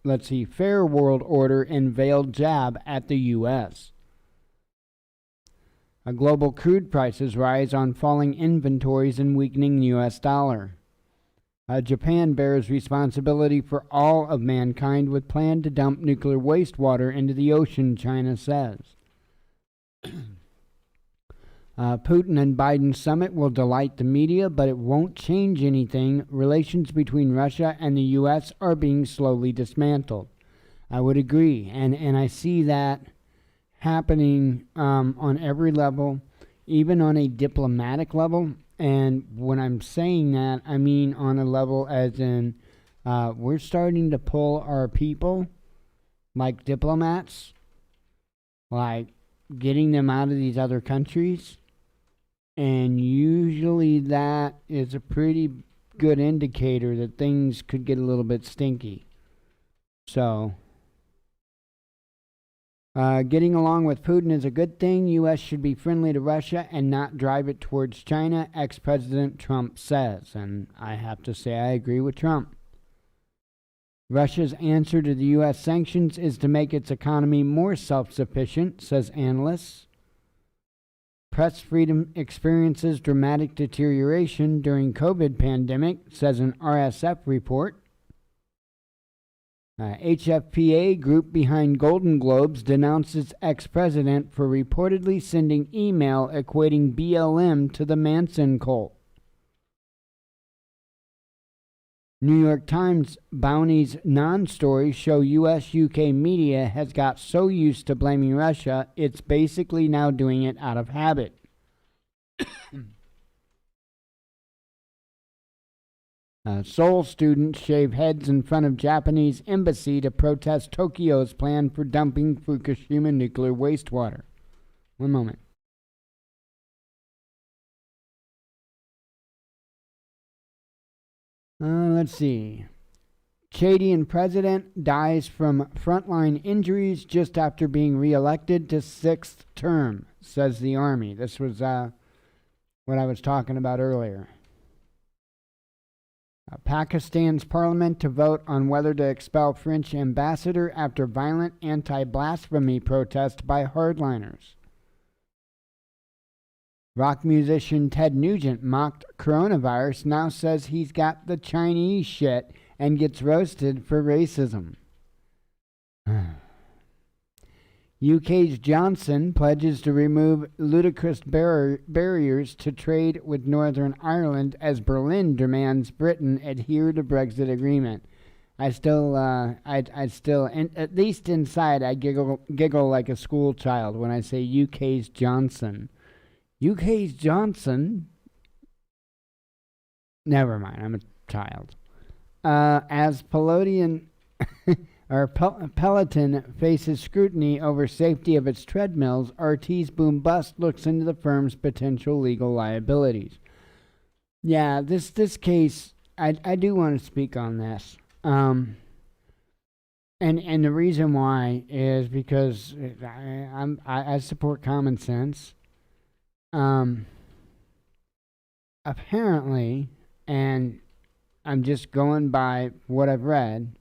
order and veiled jab at the U.S. Global crude prices rise on falling inventories and weakening U.S. dollar. Japan bears responsibility for all of mankind with plan to dump nuclear wastewater into the ocean, China says. Putin and Biden summit will delight the media, but it won't change anything. Relations between Russia and the U.S. are being slowly dismantled. I would agree, and I see that happening on every level, even on a diplomatic level. And when I'm saying that, I mean on a level as in we're starting to pull our people, like diplomats, like getting them out of these other countries. And usually that is a pretty good indicator that things could get a little bit stinky. So getting along with Putin is a good thing. U.S. should be friendly to Russia and not drive it towards China, ex-President Trump says. And I have to say I agree with Trump. Russia's answer to the U.S. sanctions is to make its economy more self-sufficient, says analysts. Press freedom experiences dramatic deterioration during COVID pandemic, says an RSF report. HFPA, group behind Golden Globes, denounces ex-president for reportedly sending email equating BLM to the Manson cult. New York Times bounties non-stories show U.S.-UK media has got so used to blaming Russia, it's basically now doing it out of habit. Seoul students shave heads in front of Japanese embassy to protest Tokyo's plan for dumping Fukushima nuclear wastewater. One moment. Let's see. Chadian president dies from frontline injuries just after being reelected to 6th term, says the Army. This was what I was talking about earlier. Pakistan's parliament to vote on whether to expel French ambassador after violent anti-blasphemy protest by hardliners. Rock musician Ted Nugent mocked coronavirus, now says he's got the Chinese shit and gets roasted for racism. UK's Johnson pledges to remove ludicrous barriers to trade with Northern Ireland as Berlin demands Britain adhere to Brexit agreement. I still, at least inside, I giggle like a school child when I say UK's Johnson. UK's Johnson? Never mind, I'm a child. As Peloton faces scrutiny over safety of its treadmills, RT's boom bust looks into the firm's potential legal liabilities. Yeah, this case, I do want to speak on this. And the reason why is because I support common sense. Apparently, and I'm just going by what I've read,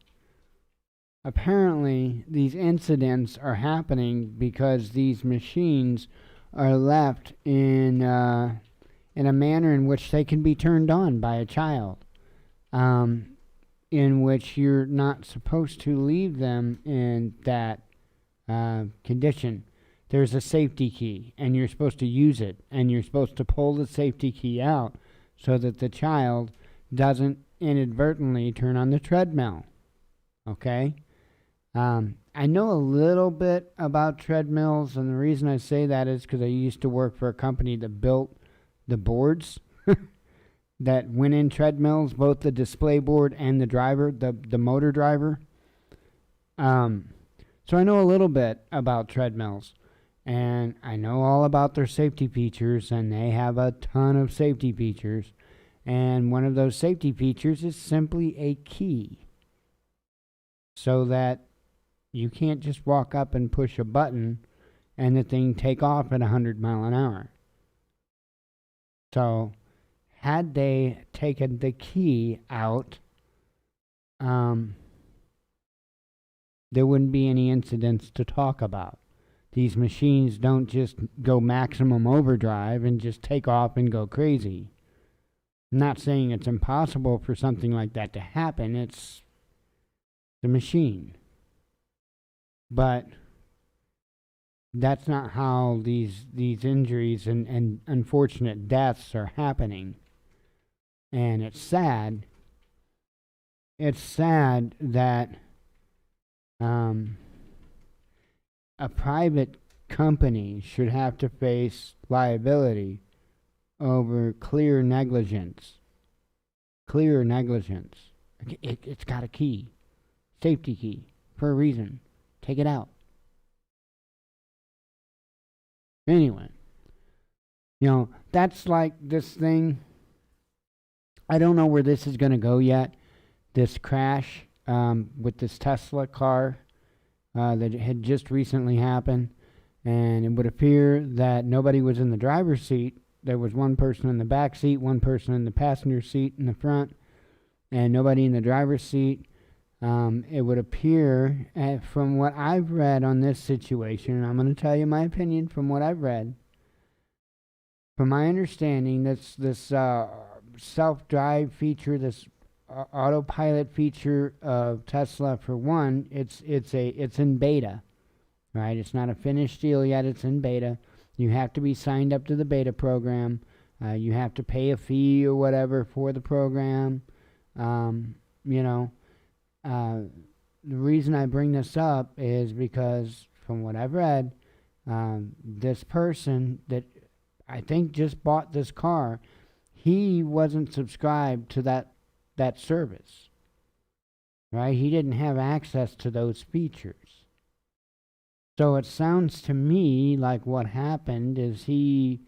apparently these incidents are happening because these machines are left in a manner in which they can be turned on by a child, in which you're not supposed to leave them in that condition. There's a safety key, and you're supposed to use it, and you're supposed to pull the safety key out so that the child doesn't inadvertently turn on the treadmill. Okay? I know a little bit about treadmills, and the reason I say that is because I used to work for a company that built the boards that went in treadmills, both the display board and the driver, the motor driver. So I know a little bit about treadmills, and I know all about their safety features, and they have a ton of safety features. And one of those safety features is simply a key, so that you can't just walk up and push a button and the thing take off at 100 miles an hour. So had they taken the key out, there wouldn't be any incidents to talk about. These machines don't just go maximum overdrive and just take off and go crazy. I'm not saying it's impossible for something like that to happen. It's the machine. But that's not how these injuries and unfortunate deaths are happening. And it's sad. It's sad that a private company should have to face liability over clear negligence. Clear negligence. It's got a key. Safety key. For a reason. Take it out. Anyway. You know, that's like this thing. I don't know where this is going to go yet. This crash with this Tesla car that had just recently happened. And it would appear that nobody was in the driver's seat. There was one person in the back seat, one person in the passenger seat in the front, and nobody in the driver's seat. It would appear, from what I've read on this situation, and I'm going to tell you my opinion from what I've read. From my understanding, this self-drive feature, this autopilot feature of Tesla, for one, it's in beta, right? It's not a finished deal yet. It's in beta. You have to be signed up to the beta program. You have to pay a fee or whatever for the program. The reason I bring this up is because, from what I've read, this person that I think just bought this car, he wasn't subscribed to that service, right? He didn't have access to those features. So it sounds to me like what happened is he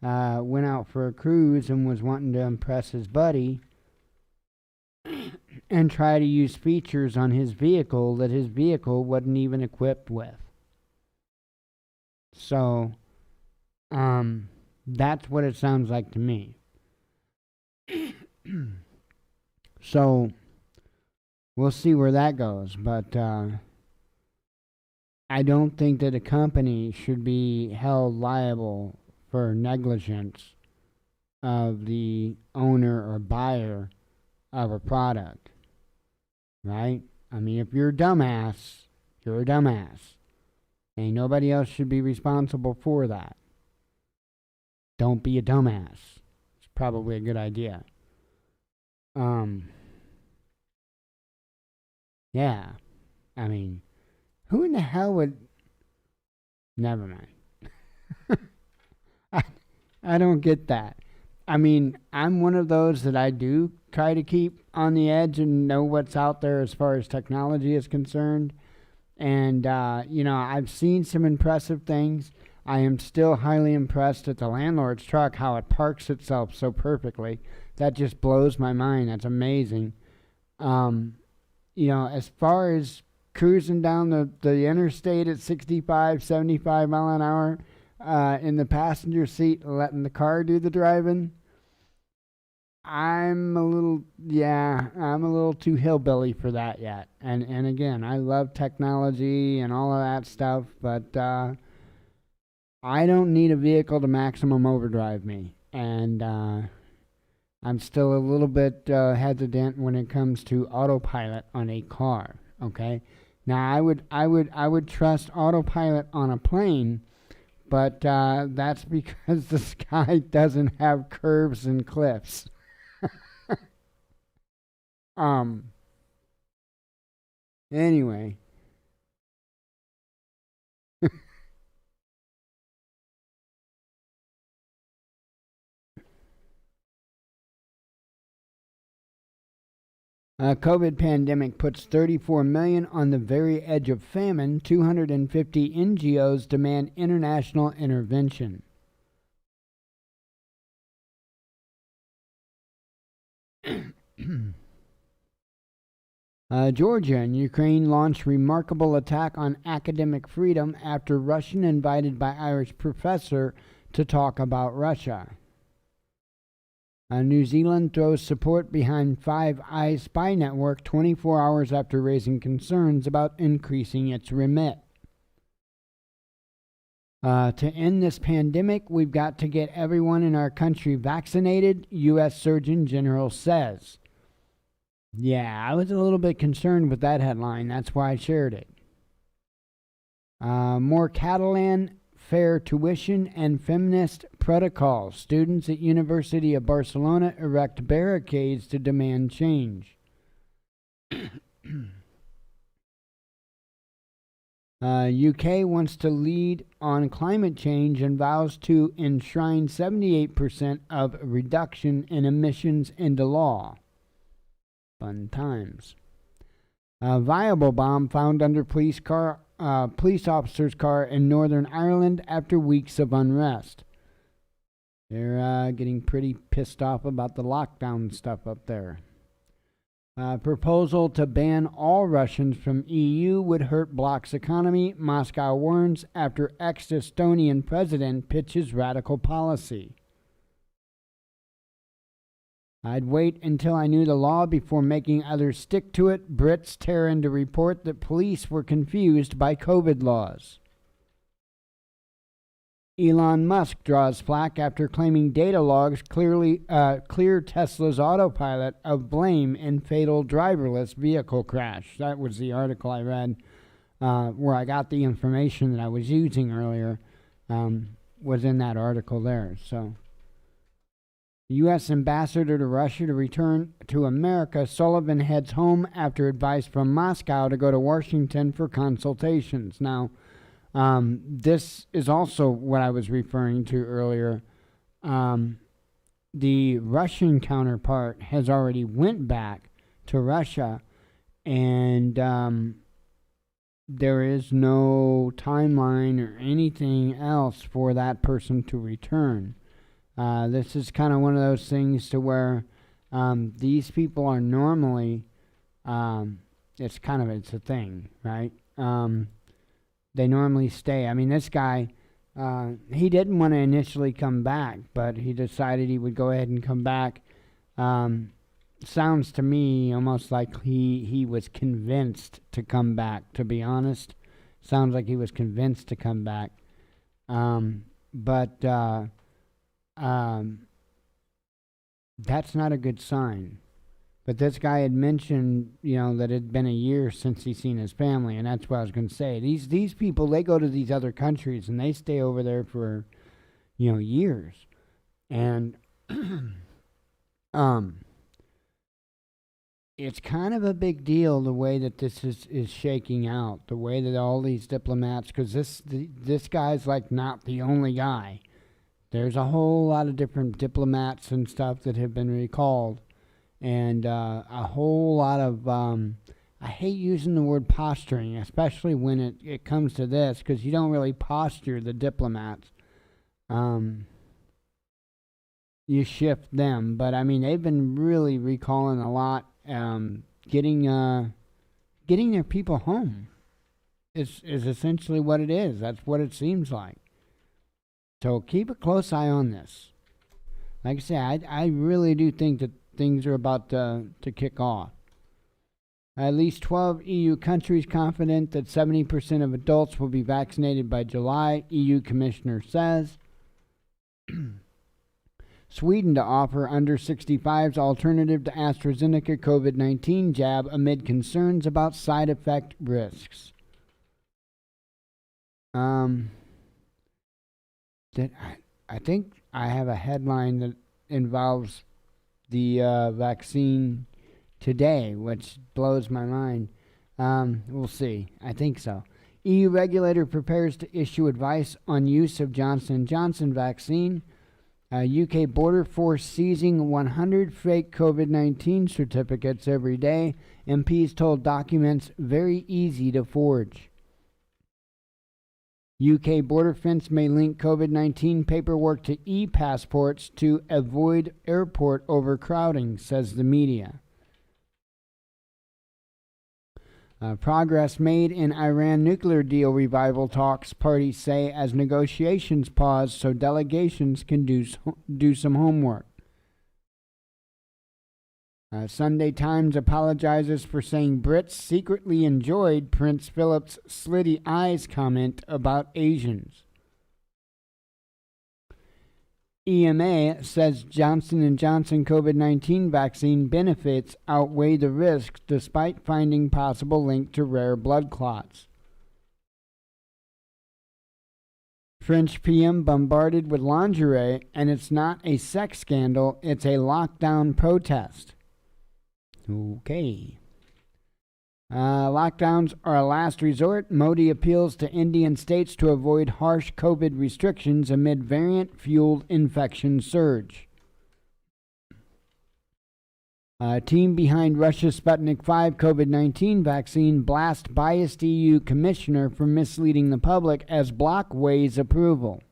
went out for a cruise and was wanting to impress his buddy and try to use features on his vehicle that his vehicle wasn't even equipped with. So that's what it sounds like to me. So we'll see where that goes, but I don't think that a company should be held liable for negligence of the owner or buyer of a product, right? I mean, if you're a dumbass, you're a dumbass. And nobody else should be responsible for that. Don't be a dumbass. It's probably a good idea. Yeah. I mean, who in the hell would... Never mind. I don't get that. I mean, I'm one of those that I do try to keep on the edge and know what's out there as far as technology is concerned. And, I've seen some impressive things. I am still highly impressed at the landlord's truck, how it parks itself so perfectly. That just blows my mind. That's amazing. As far as cruising down the interstate at 65, 75 mile an hour in the passenger seat, letting the car do the driving, I'm a little too hillbilly for that yet. And again, I love technology and all of that stuff, but I don't need a vehicle to maximum overdrive me. And I'm still a little bit hesitant when it comes to autopilot on a car. Okay, now I would trust autopilot on a plane, but that's because the sky doesn't have curves and cliffs. Anyway. COVID pandemic puts 34 million on the very edge of famine. 250 NGOs demand international intervention. Georgia and Ukraine launch remarkable attack on academic freedom after Russian invited by Irish professor to talk about Russia. New Zealand throws support behind Five Eyes spy network 24 hours after raising concerns about increasing its remit. To end this pandemic, we've got to get everyone in our country vaccinated, U.S. Surgeon General says. Yeah, I was a little bit concerned with that headline. That's why I shared it. More Catalan fair tuition and feminist protocols. Students at University of Barcelona erect barricades to demand change. UK wants to lead on climate change and vows to enshrine 78% of reduction in emissions into law. Fun times. A viable bomb found under police officer's car in Northern Ireland after weeks of unrest. They're getting pretty pissed off about the lockdown stuff up there. Proposal to ban all Russians from EU would hurt bloc's economy, Moscow warns after ex-Estonian president pitches radical policy. I'd wait until I knew the law before making others stick to it. Brits tear into report that police were confused by COVID laws. Elon Musk draws flack after claiming data logs clear Tesla's autopilot of blame in fatal driverless vehicle crash. That was the article I read where I got the information that I was using earlier, was in that article there. So, U.S. ambassador to Russia to return to America, Sullivan heads home after advice from Moscow to go to Washington for consultations. Now, this is also what I was referring to earlier. The Russian counterpart has already went back to Russia, and there is no timeline or anything else for that person to return. This is kind of one of those things to where these people are normally, it's a thing, right? They normally stay. I mean, this guy, he didn't want to initially come back, but he decided he would go ahead and come back. Sounds to me almost like he was convinced to come back, to be honest. Sounds like he was convinced to come back. But that's not a good sign. But this guy had mentioned, that it had been a year since he's seen his family, and that's what I was going to say. These people, they go to these other countries and they stay over there for, years, and it's kind of a big deal the way that this is shaking out, the way that all these diplomats, because this guy's like not the only guy. There's a whole lot of different diplomats and stuff that have been recalled. And a whole lot of, I hate using the word posturing, especially when it comes to this, because you don't really posture the diplomats. You shift them. But, I mean, they've been really recalling a lot, getting their people home is essentially what it is. That's what it seems like. So keep a close eye on this. Like I say, I really do think that things are about to kick off. At least 12 EU countries confident that 70% of adults will be vaccinated by July, EU commissioner says. Sweden to offer under 65s alternative to AstraZeneca COVID-19 jab amid concerns about side effect risks. I think I have a headline that involves the vaccine today, which blows my mind. We'll see. I think so. EU regulator prepares to issue advice on use of Johnson & Johnson vaccine. UK border force seizing 100 fake COVID-19 certificates every day. MPs told documents very easy to forge. UK border fence may link COVID-19 paperwork to e-passports to avoid airport overcrowding, says the media. Progress made in Iran nuclear deal revival talks, parties say, as negotiations pause so delegations can do some homework. Sunday Times apologizes for saying Brits secretly enjoyed Prince Philip's slitty eyes comment about Asians. EMA says Johnson & Johnson COVID-19 vaccine benefits outweigh the risks despite finding possible link to rare blood clots. French PM bombarded with lingerie, and it's not a sex scandal, it's a lockdown protest. Okay. Lockdowns are a last resort. Modi appeals to Indian states to avoid harsh COVID restrictions amid variant-fueled infection surge. Team behind Russia's Sputnik V COVID-19 vaccine blast biased EU commissioner for misleading the public as bloc weighs approval.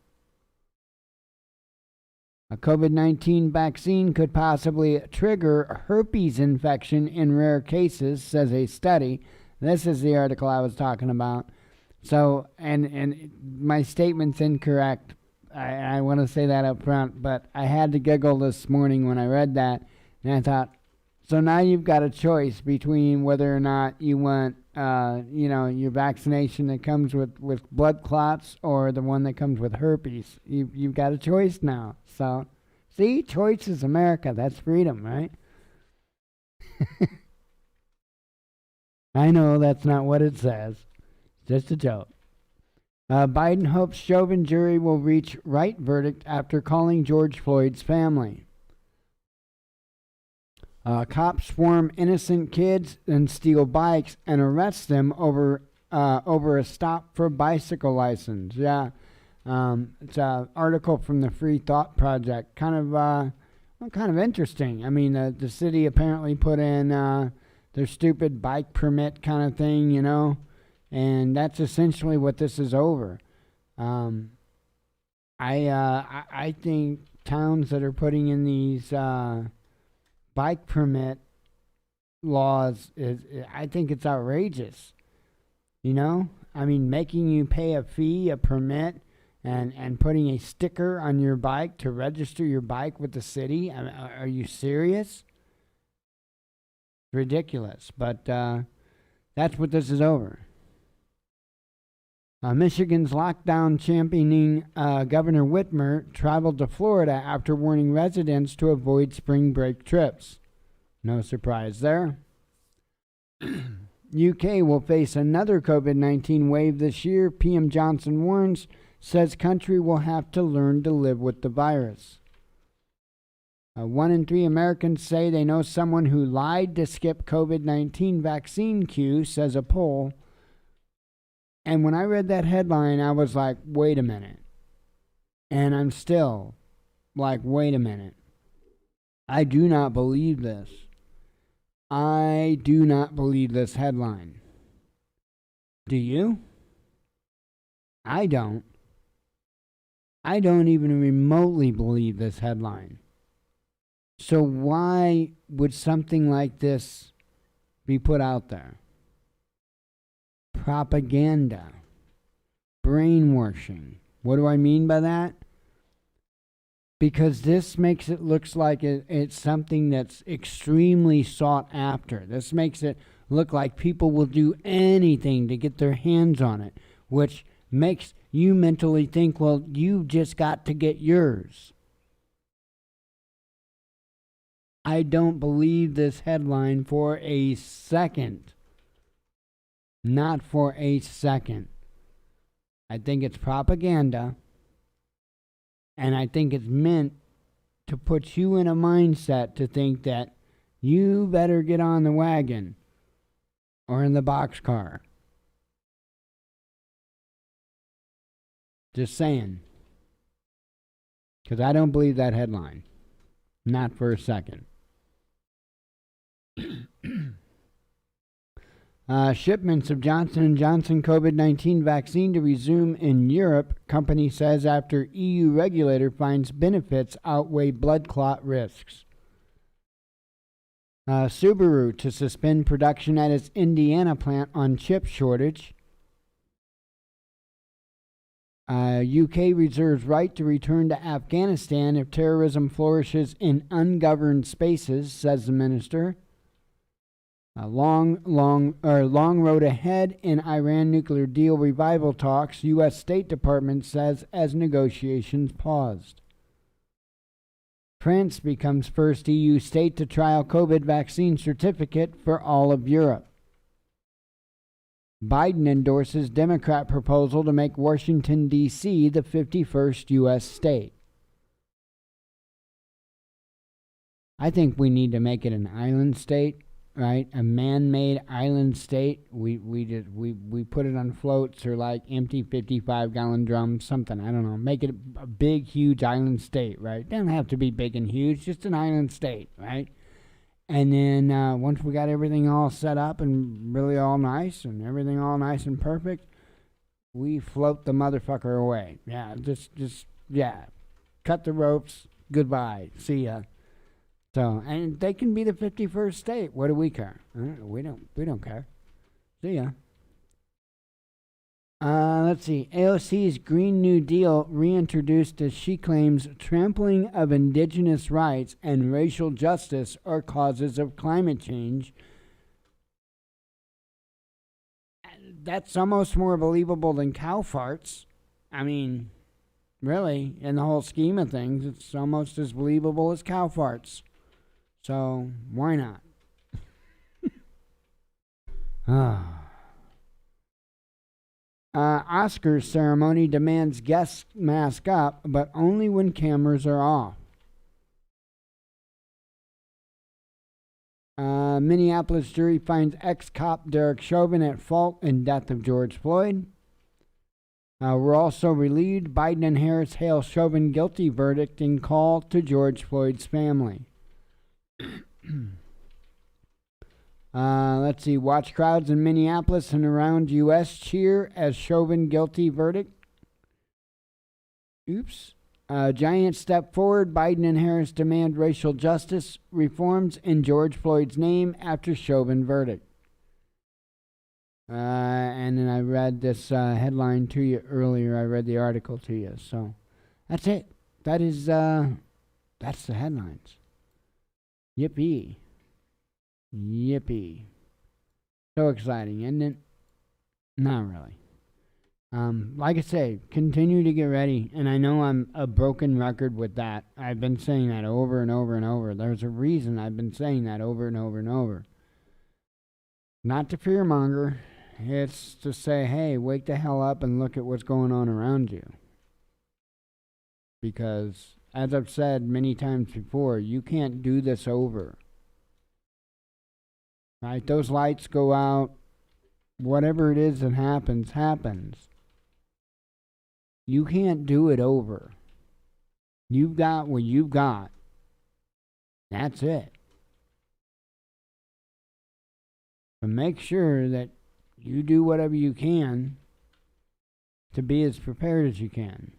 A COVID-19 vaccine could possibly trigger herpes infection in rare cases, says a study. This is the article I was talking about. So, and my statement's incorrect. I want to say that up front, but I had to giggle this morning when I read that, and I thought, so now you've got a choice between whether or not you want, your vaccination that comes with blood clots or the one that comes with herpes. You've got a choice now. So, see, choice is America. That's freedom, right? I know that's not what it says. Just a joke. Biden hopes Chauvin jury will reach right verdict after calling George Floyd's family. Cops swarm innocent kids and steal bikes and arrest them over a stop for bicycle license. Yeah. It's an article from the Free Thought Project. Kind of interesting. I mean, the city apparently put in their stupid bike permit kind of thing, and that's essentially what this is over. I think towns that are putting in these bike permit laws I think it's outrageous. I mean, making you pay a fee, a permit, and putting a sticker on your bike to register your bike with the city. I mean, are you serious? Ridiculous. But that's what this is over. Michigan's lockdown championing Governor Whitmer traveled to Florida after warning residents to avoid spring break trips. No surprise there. UK will face another COVID-19 wave this year, PM Johnson warns, says country will have to learn to live with the virus. 1 in 3 Americans say they know someone who lied to skip COVID-19 vaccine queue, says a poll. And when I read that headline, I was like, wait a minute. And I'm still like, wait a minute. I do not believe this. I do not believe this headline. Do you? I don't. I don't even remotely believe this headline. So why would something like this be put out there? Propaganda. Brainwashing. What do I mean by that? Because this makes it look like it's something that's extremely sought after. This makes it look like people will do anything to get their hands on it, which makes you mentally think, well, you just got to get yours. I don't believe this headline for a second. Not for a second. I think it's propaganda. And I think it's meant to put you in a mindset to think that you better get on the wagon or in the boxcar. Just saying. Because I don't believe that headline. Not for a second. Shipments of Johnson & Johnson COVID-19 vaccine to resume in Europe, company says after EU regulator finds benefits outweigh blood clot risks. Subaru to suspend production at its Indiana plant on chip shortage. UK reserves right to return to Afghanistan if terrorism flourishes in ungoverned spaces, says the minister. A long road ahead in Iran nuclear deal revival talks, U.S. State Department says as negotiations paused. France becomes first EU state to trial COVID vaccine certificate for all of Europe. Biden endorses Democrat proposal to make Washington, D.C. the 51st U.S. state. I think we need to make it an island state. Right, a man-made island state. We put it on floats or like empty 55-gallon drums, something. I don't know. Make it a big, huge island state. Right, doesn't have to be big and huge, just an island state. Right, and then once we got everything all set up and really all nice and everything all nice and perfect, we float the motherfucker away. Yeah, just cut the ropes. Goodbye. See ya. So, and they can be the 51st state. What do we care? We don't care. See ya. Let's see. AOC's Green New Deal reintroduced as she claims trampling of indigenous rights and racial justice are causes of climate change. That's almost more believable than cow farts. I mean, really, in the whole scheme of things, it's almost as believable as cow farts. So, why not? Oscars ceremony demands guests mask up, but only when cameras are off. Minneapolis jury finds ex-cop Derek Chauvin at fault in death of George Floyd. We're also relieved Biden and Harris hail Chauvin guilty verdict in call to George Floyd's family. Let's see. Watch crowds in Minneapolis and around U.S. cheer as Chauvin guilty verdict. Oops. Giant step forward. Biden and Harris demand racial justice reforms in George Floyd's name after Chauvin verdict. And then I read this headline to you earlier. I read the article to you. So that's it. That's the headlines. Yippee. Yippee. So exciting, isn't it? Not really. Like I say, continue to get ready. And I know I'm a broken record with that. I've been saying that over and over and over. There's a reason I've been saying that over and over and over. Not to fearmonger. It's to say, hey, wake the hell up and look at what's going on around you. Because, as I've said many times before, you can't do this over. Right? Those lights go out. Whatever it is that happens, happens. You can't do it over. You've got what you've got. That's it. But make sure that you do whatever you can to be as prepared as you can.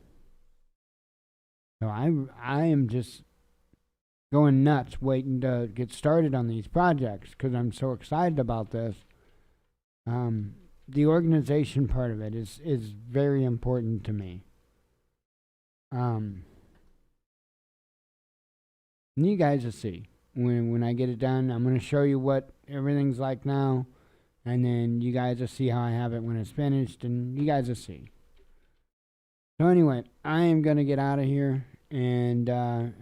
So I am just going nuts waiting to get started on these projects because I'm so excited about this. The organization part of it is very important to me. And you guys will see when I get it done. I'm going to show you what everything's like now, and then you guys will see how I have it when it's finished, and you guys will see. So anyway, I am going to get out of here and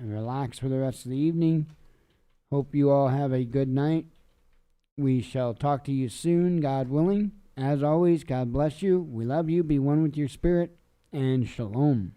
relax for the rest of the evening. Hope you all have a good night. We shall talk to you soon, God willing. As always, God bless you. We love you. Be one with your spirit. And shalom.